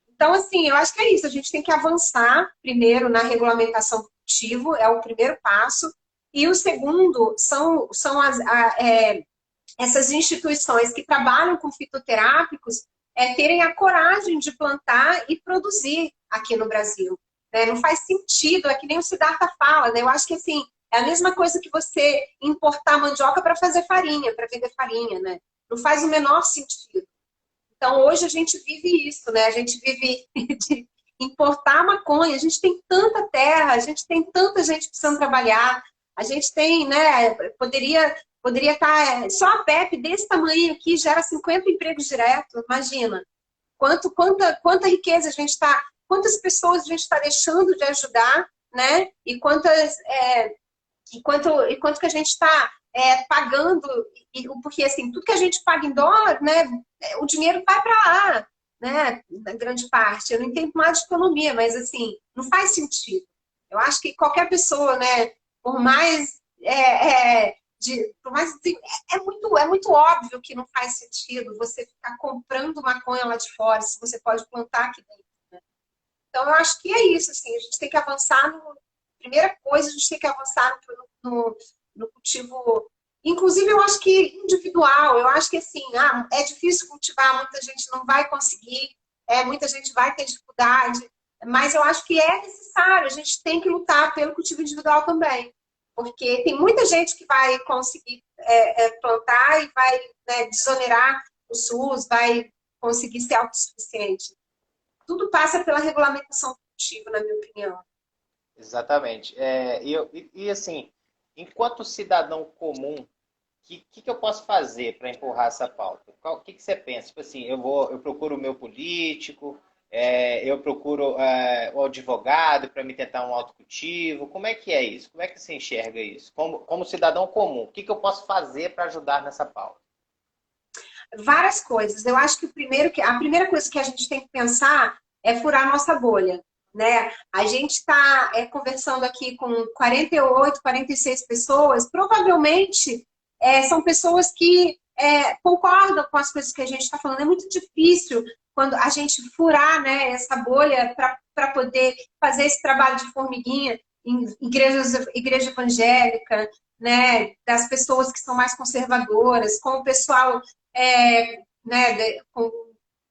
Então, assim, eu acho que é isso. A gente tem que avançar primeiro na regulamentação do cultivo, é o primeiro passo. E o segundo são essas instituições que trabalham com fitoterápicos terem a coragem de plantar e produzir aqui no Brasil. Né? Não faz sentido, é que nem o Siddhartha fala, né? Eu acho que assim, é a mesma coisa que você importar mandioca para fazer farinha, para vender farinha, né? Não faz o menor sentido. Então, hoje a gente vive isso, né? A gente vive de importar maconha. A gente tem tanta terra, a gente tem tanta gente precisando trabalhar. A gente tem, né? Poderia estar... Só a PEP desse tamanho aqui gera 50 empregos diretos, imagina. Quanta riqueza a gente está... Quantas pessoas a gente está deixando de ajudar, né? E quanto que a gente está pagando, porque assim, tudo que a gente paga em dólar, né, o dinheiro vai para lá, né, na grande parte. Eu não entendo mais de economia, mas assim, não faz sentido. Eu acho que qualquer pessoa, né, por mais, assim, é muito óbvio que não faz sentido você ficar comprando maconha lá de fora, se você pode plantar aqui dentro. Né? Então, eu acho que é isso, assim, a gente tem que avançar primeira coisa, a gente tem que avançar no cultivo, inclusive eu acho que individual, eu acho que assim, é difícil cultivar, muita gente não vai conseguir, muita gente vai ter dificuldade, mas eu acho que é necessário, a gente tem que lutar pelo cultivo individual também, porque tem muita gente que vai conseguir plantar e vai, né, desonerar o SUS, vai conseguir ser autossuficiente. Tudo passa pela regulamentação do cultivo, na minha opinião. Exatamente. Assim, enquanto cidadão comum, o que eu posso fazer para empurrar essa pauta? O que você pensa? Tipo assim, eu procuro o meu político, eu procuro o advogado para me tentar um autocultivo. Como é que é isso? Como é que você enxerga isso? Como cidadão comum, o que eu posso fazer para ajudar nessa pauta? Várias coisas. Eu acho que a primeira coisa que a gente tem que pensar é furar a nossa bolha. Né? A gente está conversando aqui com 48, 46 pessoas, provavelmente são pessoas que concordam com as coisas que a gente está falando. É muito difícil quando a gente furar, né, essa bolha para poder fazer esse trabalho de formiguinha em igreja evangélica, né, das pessoas que são mais conservadoras, com o pessoal né,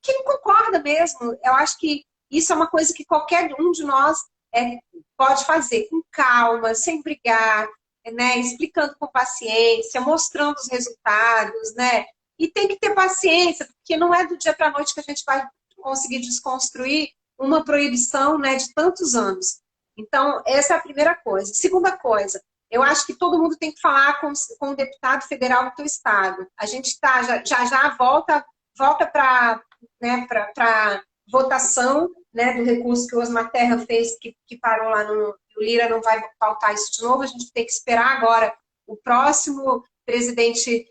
que não concorda mesmo. Eu acho que isso é uma coisa que qualquer um de nós pode fazer com calma, sem brigar, né? Explicando com paciência, mostrando os resultados, né? E tem que ter paciência, porque não é do dia para a noite que a gente vai conseguir desconstruir uma proibição, né, de tantos anos. Então, essa é a primeira coisa. Segunda coisa, eu acho que todo mundo tem que falar com o deputado federal do teu estado. A gente já volta para, né, para votação, né, do recurso que o Osmar Terra fez, que parou lá o Lira não vai pautar isso de novo, a gente tem que esperar agora o próximo presidente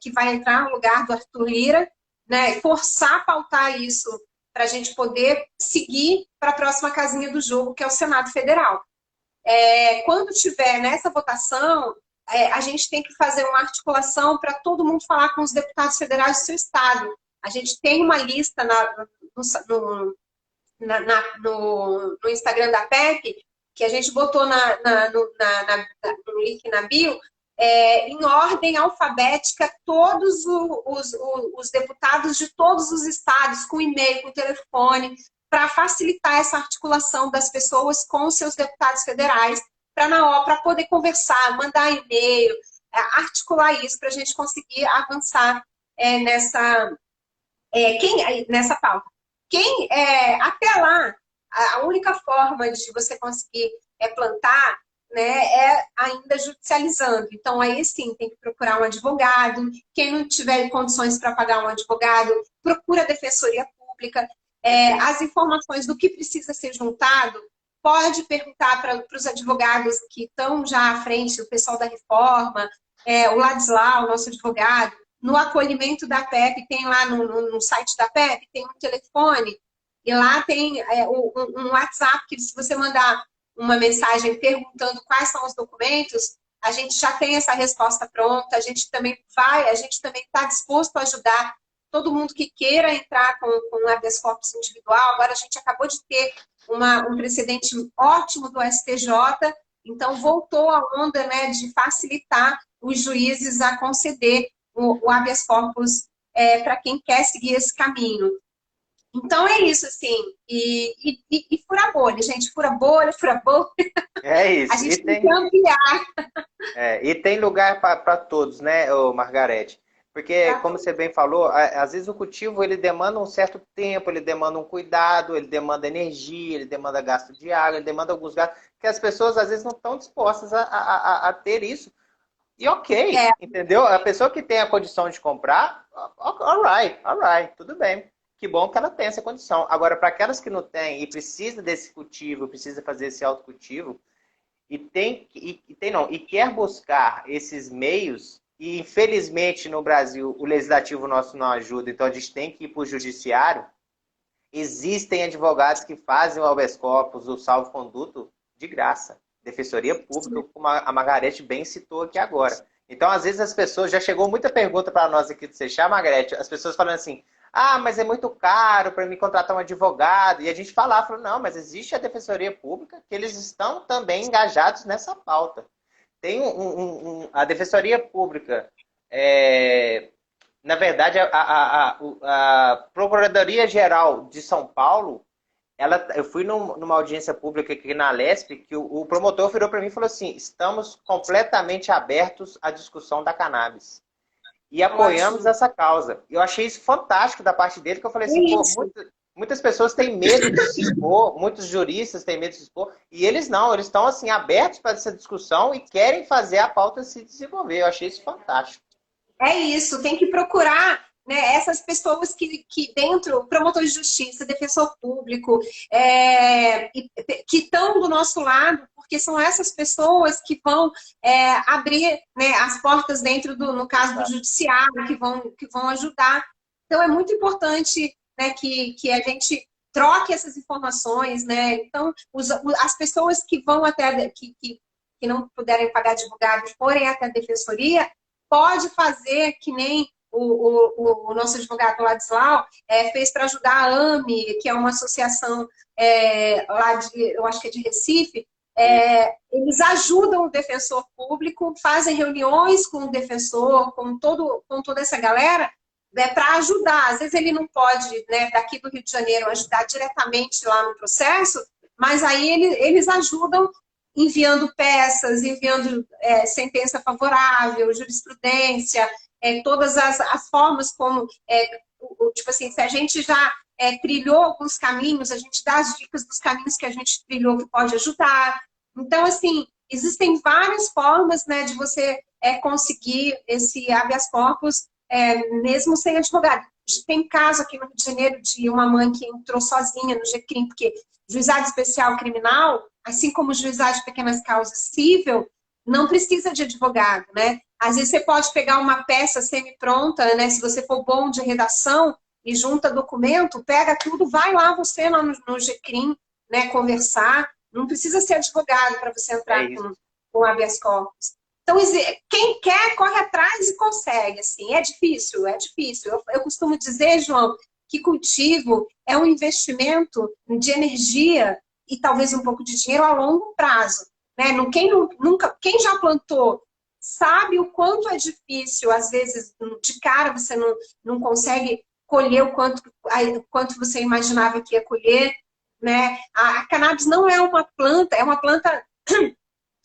que vai entrar no lugar do Arthur Lira, né, forçar a pautar isso para a gente poder seguir para a próxima casinha do jogo, que é o Senado Federal. Quando tiver nessa votação, a gente tem que fazer uma articulação para todo mundo falar com os deputados federais do seu estado. A gente tem uma lista no Instagram da PEP, que a gente botou no link na bio, em ordem alfabética, todos os deputados de todos os estados, com e-mail, com telefone, para facilitar essa articulação das pessoas com os seus deputados federais, para poder conversar, mandar e-mail, articular isso, para a gente conseguir avançar nessa pauta. Até lá, a única forma de você conseguir plantar, né, é ainda judicializando. Então, aí sim, tem que procurar um advogado. Quem não tiver condições para pagar um advogado, procura a Defensoria Pública. As informações do que precisa ser juntado, pode perguntar para os advogados que estão já à frente, o pessoal da reforma, o Ladislau, o nosso advogado, no acolhimento da PEP, tem lá no site da PEP, tem um telefone, e lá tem um WhatsApp, que se você mandar uma mensagem perguntando quais são os documentos, a gente já tem essa resposta pronta, a gente também está disposto a ajudar todo mundo que queira entrar com habeas corpus individual. Agora a gente acabou de ter um precedente ótimo do STJ, então voltou a onda, né, de facilitar os juízes a conceder o habeas corpus para quem quer seguir esse caminho. Então é isso, assim, e fura bolha, gente, fura bolha, fura bolha. É isso. A gente tem que ampliar. E tem lugar para todos, né, Margarete? Porque, como você bem falou, às vezes o cultivo ele demanda um certo tempo, ele demanda um cuidado, ele demanda energia, ele demanda gasto de água, ele demanda alguns gastos que as pessoas às vezes não estão dispostas a ter isso. E ok, entendeu? A pessoa que tem a condição de comprar, alright, tudo bem. Que bom que ela tem essa condição. Agora, para aquelas que não têm e precisa desse cultivo, precisa fazer esse autocultivo, e quer buscar esses meios, e infelizmente no Brasil o legislativo nosso não ajuda, então a gente tem que ir para o judiciário. Existem advogados que fazem o habeas corpus, o salvo-conduto, de graça. Defensoria Pública, como a Margarete bem citou aqui agora. Então, às vezes as pessoas, já chegou muita pergunta para nós aqui do Seixá, Margarete, as pessoas falando assim, mas é muito caro para me contratar um advogado. E a gente falava, não, mas existe a Defensoria Pública, que eles estão também engajados nessa pauta. Tem a Defensoria Pública, na verdade, a Procuradoria-Geral de São Paulo, eu fui numa audiência pública aqui na Lesp, que o promotor virou para mim e falou assim, estamos completamente abertos à discussão da cannabis. E apoiamos essa causa. Eu achei isso fantástico da parte dele, que eu falei assim, muitas pessoas têm medo de se expor, muitos juristas têm medo de se expor, e eles não, eles estão assim, abertos para essa discussão e querem fazer a pauta se desenvolver. Eu achei isso fantástico. É isso, tem que procurar, né, essas pessoas que dentro, promotor de justiça, defensor público, que estão do nosso lado, porque são essas pessoas que vão abrir, né, as portas dentro no caso do judiciário, que vão ajudar. Então é muito importante, né, que a gente troque essas informações, né? Então as pessoas que vão até que não puderem pagar advogado, forem até a defensoria, pode fazer que nem o nosso advogado Ladislau fez para ajudar a AME, que é uma associação lá eu acho que é de Recife. Eles ajudam o defensor público, fazem reuniões com o defensor, com toda essa galera, para ajudar. Às vezes ele não pode, né, daqui do Rio de Janeiro, ajudar diretamente lá no processo, mas aí eles ajudam enviando peças, enviando sentença favorável, jurisprudência, todas as formas como, tipo assim, se a gente já trilhou alguns caminhos, a gente dá as dicas dos caminhos que a gente trilhou que pode ajudar. Então, assim, existem várias formas, né, de você conseguir esse habeas corpus, mesmo sem advogado. Tem caso aqui no Rio de Janeiro de uma mãe que entrou sozinha no GCRIM, porque juizado especial criminal, assim como o juizado de pequenas causas civil, não precisa de advogado, né? Às vezes você pode pegar uma peça semi-pronta, né? Se você for bom de redação e junta documento, pega tudo, vai lá você no GCRIM, né, conversar. Não precisa ser advogado para você entrar com habeas corpus. Então, quem quer, corre atrás e consegue, assim. É difícil, é difícil. Eu costumo dizer, João, que cultivo é um investimento de energia e talvez um pouco de dinheiro a longo prazo, né? Quem já plantou sabe o quanto é difícil, às vezes, de cara você não consegue colher o quanto você imaginava que ia colher, né? A cannabis não é uma planta, é uma planta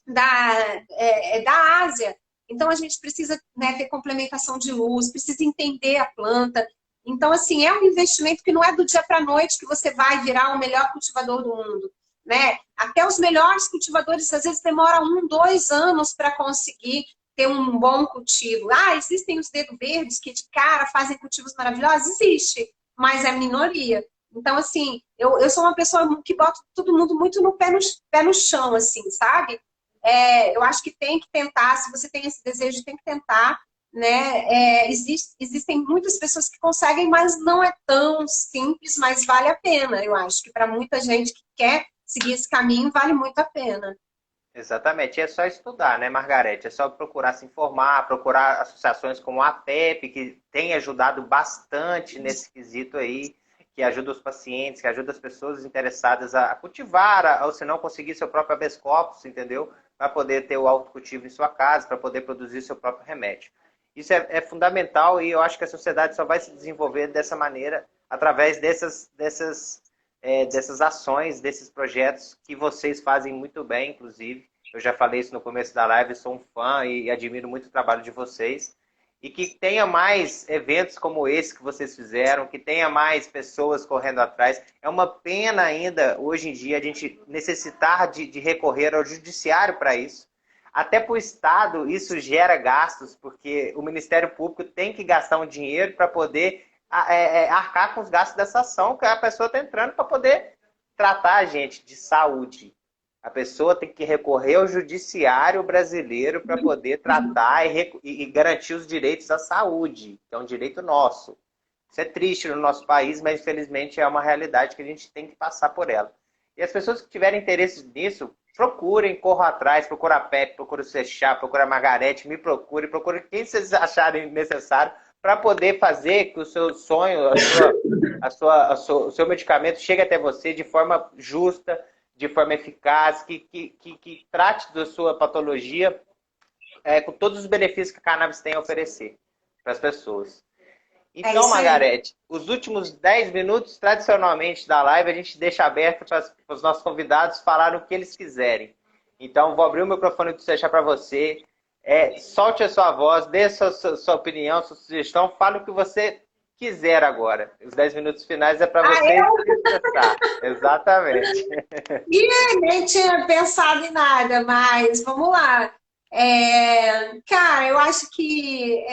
da Ásia. Então, a gente precisa, né, ter complementação de luz, precisa entender a planta. Então, assim, é um investimento que não é do dia para a noite que você vai virar o melhor cultivador do mundo, né? Até os melhores cultivadores, às vezes, demoram 1, 2 anos para conseguir ter um bom cultivo. Existem os dedos verdes que de cara fazem cultivos maravilhosos? Existe, mas é minoria. Então, assim, eu sou uma pessoa que bota todo mundo muito no pé no chão, assim, sabe? Eu acho que tem que tentar, se você tem esse desejo, tem que tentar. né? Existem muitas pessoas que conseguem, mas não é tão simples, mas vale a pena. Eu acho que para muita gente que quer seguir esse caminho, vale muito a pena. Exatamente, é só estudar, né, Margarete? É só procurar se informar, procurar associações como a APEP, que tem ajudado bastante nesse quesito aí, que ajuda os pacientes, que ajuda as pessoas interessadas a cultivar, ou se não conseguir seu próprio habeas corpus, entendeu? Para poder ter o autocultivo em sua casa, para poder produzir seu próprio remédio. Isso é fundamental e eu acho que a sociedade só vai se desenvolver dessa maneira, através dessas ações, desses projetos que vocês fazem muito bem, inclusive. Eu já falei isso no começo da live, sou um fã e admiro muito o trabalho de vocês. E que tenha mais eventos como esse que vocês fizeram, que tenha mais pessoas correndo atrás. É uma pena ainda, hoje em dia, a gente necessitar de recorrer ao judiciário para isso. Até para o Estado, isso gera gastos, porque o Ministério Público tem que gastar um dinheiro para poder arcar com os gastos dessa ação que a pessoa está entrando para poder tratar a gente de saúde. A pessoa tem que recorrer ao judiciário brasileiro para poder tratar e garantir os direitos à saúde, que é um direito nosso. Isso é triste no nosso país, mas infelizmente é uma realidade que a gente tem que passar por ela. E as pessoas que tiverem interesse nisso, procurem, corram atrás, procura a Pepe, procura o Seixá, procura a Margarete, me procure quem vocês acharem necessário para poder fazer que o seu sonho, o seu medicamento chegue até você de forma justa, de forma eficaz, que trate da sua patologia com todos os benefícios que a cannabis tem a oferecer para as pessoas. Então, Margarete, os últimos 10 minutos, tradicionalmente, da live, a gente deixa aberto para os nossos convidados falarem o que eles quiserem. Então, vou abrir o microfone do Seixá para você. Solte a sua voz, dê a sua opinião, sua sugestão, fale o que você quiser agora. Os 10 minutos finais é para você expressar. Exatamente. Nem tinha pensado em nada, mas vamos lá. Cara, eu acho que,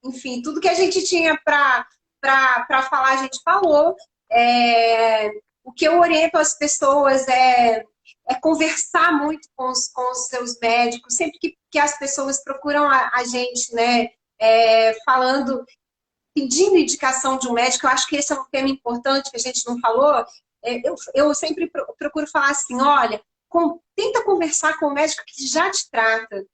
enfim, tudo que a gente tinha para falar, a gente falou. O que eu oriento as pessoas é conversar muito com os seus médicos, sempre que as pessoas procuram a gente, né, falando, pedindo indicação de um médico, eu acho que esse é um tema importante que a gente não falou. Eu sempre procuro falar assim, olha, tenta conversar com o médico que já te trata.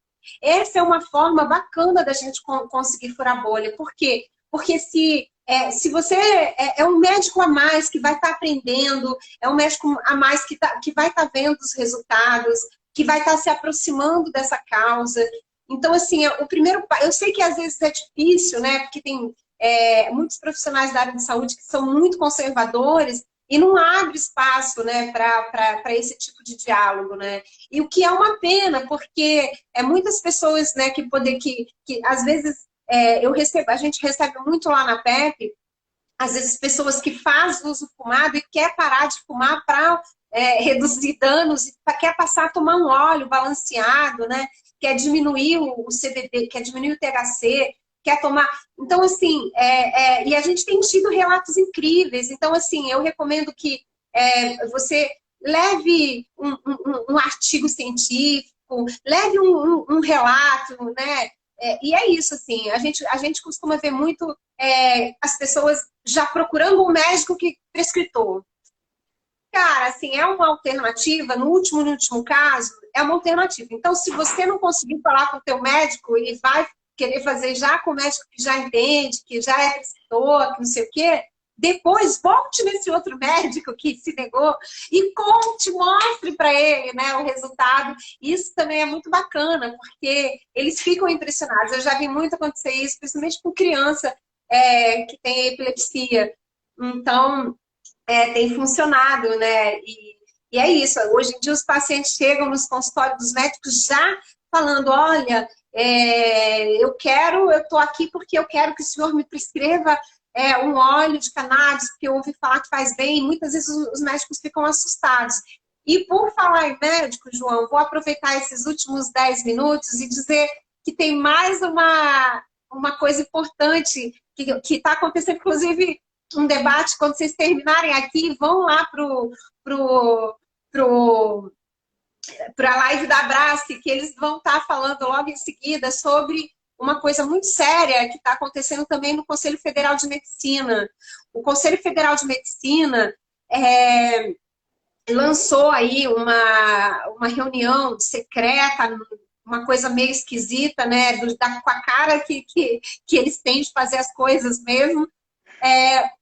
Essa é uma forma bacana da gente conseguir furar a bolha. Por quê? Porque se você é um médico a mais que vai estar aprendendo, é um médico a mais que vai estar vendo os resultados, que vai estar se aproximando dessa causa. Então, assim, o primeiro... Eu sei que às vezes é difícil, né? Porque tem muitos profissionais da área de saúde que são muito conservadores e não abre espaço, né, para esse tipo de diálogo, né? E o que é uma pena, porque muitas pessoas, né, que às vezes a gente recebe muito lá na PEP, às vezes pessoas que fazem uso fumado e quer parar de fumar para reduzir danos, quer passar a tomar um óleo balanceado, né? Quer diminuir o CBD, quer diminuir o THC, quer tomar... Então, assim, e a gente tem tido relatos incríveis. Então, assim, eu recomendo que você leve um artigo científico, leve um relato, né? E é isso, assim, a gente costuma ver muito as pessoas já procurando um médico que prescritor. Cara, assim, é uma alternativa, no último caso, é uma alternativa. Então, se você não conseguir falar com o teu médico e vai querer fazer já com o médico que já entende, que já é prescritor, que não sei o quê, depois volte nesse outro médico que se negou e mostre para ele, né, o resultado. Isso também é muito bacana, porque eles ficam impressionados. Eu já vi muito acontecer isso, principalmente com criança que tem epilepsia. Então, tem funcionado, né? E é isso. Hoje em dia os pacientes chegam nos consultórios dos médicos já falando, olha, eu estou aqui porque eu quero que o senhor me prescreva um óleo de cannabis, porque eu ouvi falar que faz bem, e muitas vezes os médicos ficam assustados. E por falar em médico, João, vou aproveitar esses últimos 10 minutos e dizer que tem mais uma coisa importante que está acontecendo, inclusive um debate, quando vocês terminarem aqui, vão lá para a live da Abrace, que eles vão estar falando logo em seguida sobre uma coisa muito séria que está acontecendo também no Conselho Federal de Medicina. O Conselho Federal de Medicina lançou aí uma reunião secreta, uma coisa meio esquisita, né? Com a cara que eles têm de fazer as coisas mesmo,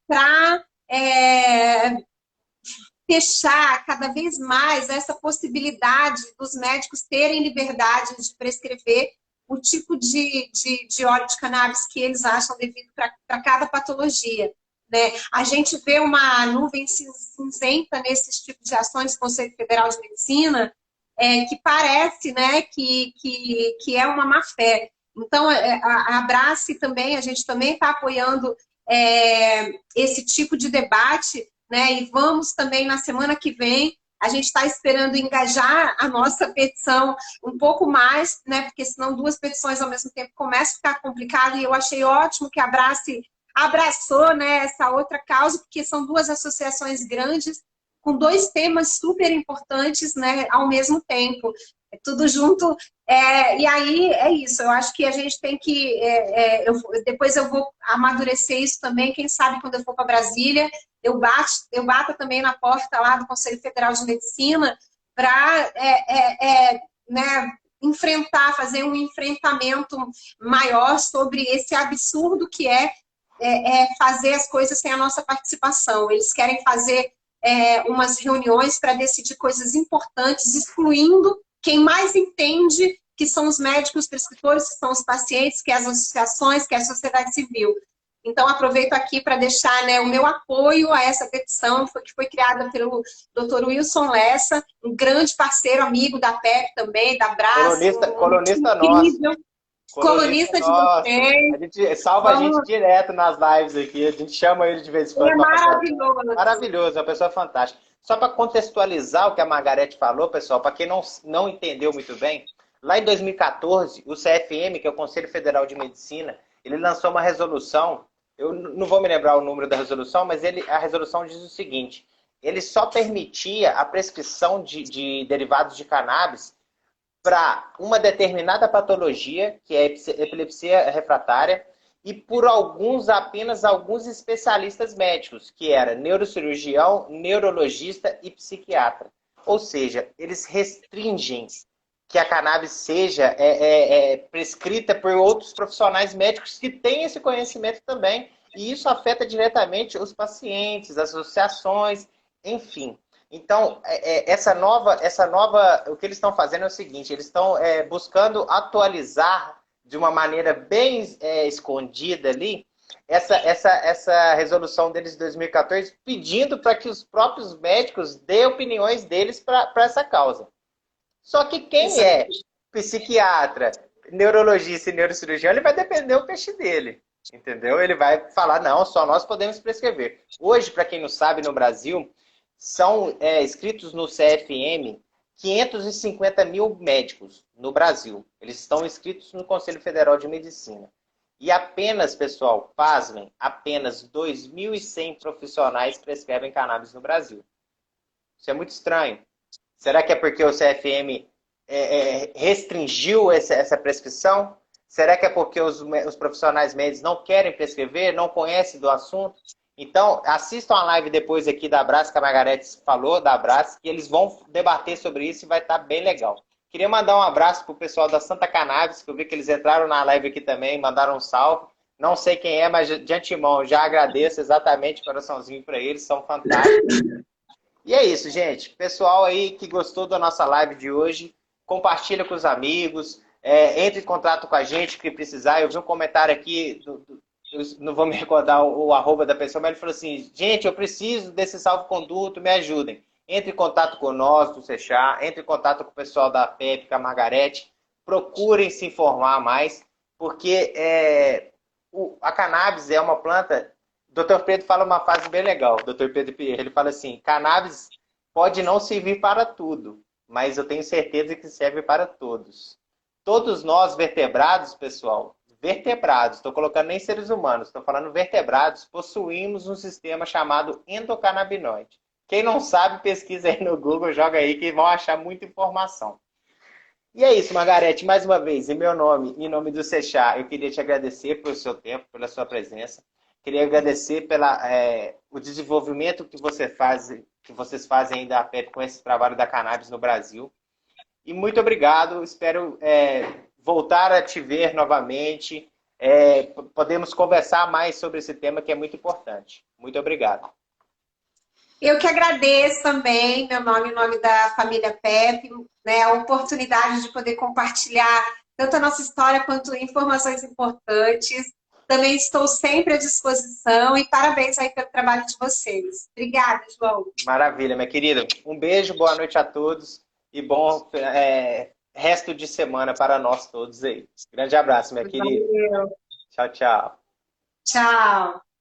para fechar cada vez mais essa possibilidade dos médicos terem liberdade de prescrever o tipo de óleo de cannabis que eles acham devido para cada patologia. Né? A gente vê uma nuvem cinzenta nesses tipos de ações do Conselho Federal de Medicina, que parece, né, que é uma má-fé. Então, a Abrace também, a gente também está apoiando esse tipo de debate, né? E vamos também, na semana que vem, a gente está esperando engajar a nossa petição um pouco mais, né? Porque senão 2 petições ao mesmo tempo começa a ficar complicado, e eu achei ótimo que a Abrace abraçou, né, essa outra causa, porque são 2 associações grandes, com 2 temas super importantes, né, ao mesmo tempo. Tudo junto. E aí é isso, eu acho que a gente tem que. Depois eu vou amadurecer isso também, quem sabe quando eu for para Brasília, eu bato também na porta lá do Conselho Federal de Medicina para né, fazer um enfrentamento maior sobre esse absurdo que fazer as coisas sem a nossa participação. Eles querem fazer umas reuniões para decidir coisas importantes, excluindo quem mais entende, que são os médicos prescritores, que são os pacientes, que é as associações, que é a sociedade civil. Então, aproveito aqui para deixar, né, o meu apoio a essa petição, que foi criada pelo Dr. Wilson Lessa, um grande parceiro, amigo da PEP também, da Brás. Colunista nosso. Colunista de vocês. A gente salva a gente direto nas lives aqui, a gente chama ele de vez em quando. É maravilhoso. Maravilhoso, é uma pessoa fantástica. Só para contextualizar o que a Margarete falou, pessoal, para quem não entendeu muito bem, lá em 2014, o CFM, que é o Conselho Federal de Medicina, ele lançou uma resolução, eu não vou me lembrar o número da resolução, mas a resolução diz o seguinte: ele só permitia a prescrição de derivados de cannabis para uma determinada patologia, que é epilepsia refratária, e por apenas alguns especialistas médicos, que era neurocirurgião, neurologista e psiquiatra. Ou seja, eles restringem que a cannabis seja prescrita por outros profissionais médicos que têm esse conhecimento também, e isso afeta diretamente os pacientes, as associações, enfim. Então, o que eles estão fazendo é o seguinte: eles estão buscando atualizar de uma maneira bem escondida ali essa resolução deles de 2014, pedindo para que os próprios médicos dêem opiniões deles para essa causa. Só que quem é psiquiatra, neurologista e neurocirurgião, ele vai depender do peixe dele, entendeu? Ele vai falar, não, só nós podemos prescrever. Hoje, para quem não sabe, no Brasil, são inscritos no CFM 550 mil médicos no Brasil. Eles estão inscritos no Conselho Federal de Medicina. E apenas, pessoal, pasmem, apenas 2.100 profissionais prescrevem cannabis no Brasil. Isso é muito estranho. Será que é porque o CFM restringiu essa prescrição? Será que é porque os profissionais médicos não querem prescrever, não conhecem do assunto? Então, assistam a live depois aqui da Abrace, que a Margarete falou, da Abrace, que eles vão debater sobre isso e vai estar bem legal. Queria mandar um abraço para o pessoal da Santa Cannabis, que eu vi que eles entraram na live aqui também, mandaram um salve. Não sei quem é, mas de antemão já agradeço exatamente, coraçãozinho para eles, são fantásticos. E é isso, gente. Pessoal aí que gostou da nossa live de hoje, compartilha com os amigos, entre em contato com a gente que precisar. Eu vi um comentário aqui, eu não vou me recordar o arroba da pessoa, mas ele falou assim: gente, eu preciso desse salvo-conduto, me ajudem. Entre em contato com nós, do Sechá, entre em contato com o pessoal da PEP, com a Margarete, procurem se informar mais, porque a cannabis é uma planta. O Dr. Pedro fala uma frase bem legal, o Dr. Pedro Pierre, ele fala assim: cannabis pode não servir para tudo, mas eu tenho certeza que serve para todos. Todos nós vertebrados, pessoal, vertebrados, estou colocando nem seres humanos, estou falando vertebrados, possuímos um sistema chamado endocannabinoide. Quem não sabe, pesquisa aí no Google, joga aí que vão achar muita informação. E é isso, Margarete, mais uma vez, em meu nome, em nome do Sechá, eu queria te agradecer pelo seu tempo, pela sua presença. Queria agradecer o desenvolvimento que que vocês fazem aí da PEP com esse trabalho da cannabis no Brasil. E muito obrigado, espero voltar a te ver novamente. Podemos conversar mais sobre esse tema que é muito importante. Muito obrigado. Eu que agradeço também, meu nome e nome da família Pepe, né, a oportunidade de poder compartilhar tanto a nossa história quanto informações importantes. Também estou sempre à disposição e parabéns aí pelo trabalho de vocês. Obrigada, João. Maravilha, minha querida. Um beijo, boa noite a todos e bom resto de semana para nós todos aí. Grande abraço, minha querida. Valeu. Tchau, tchau. Tchau.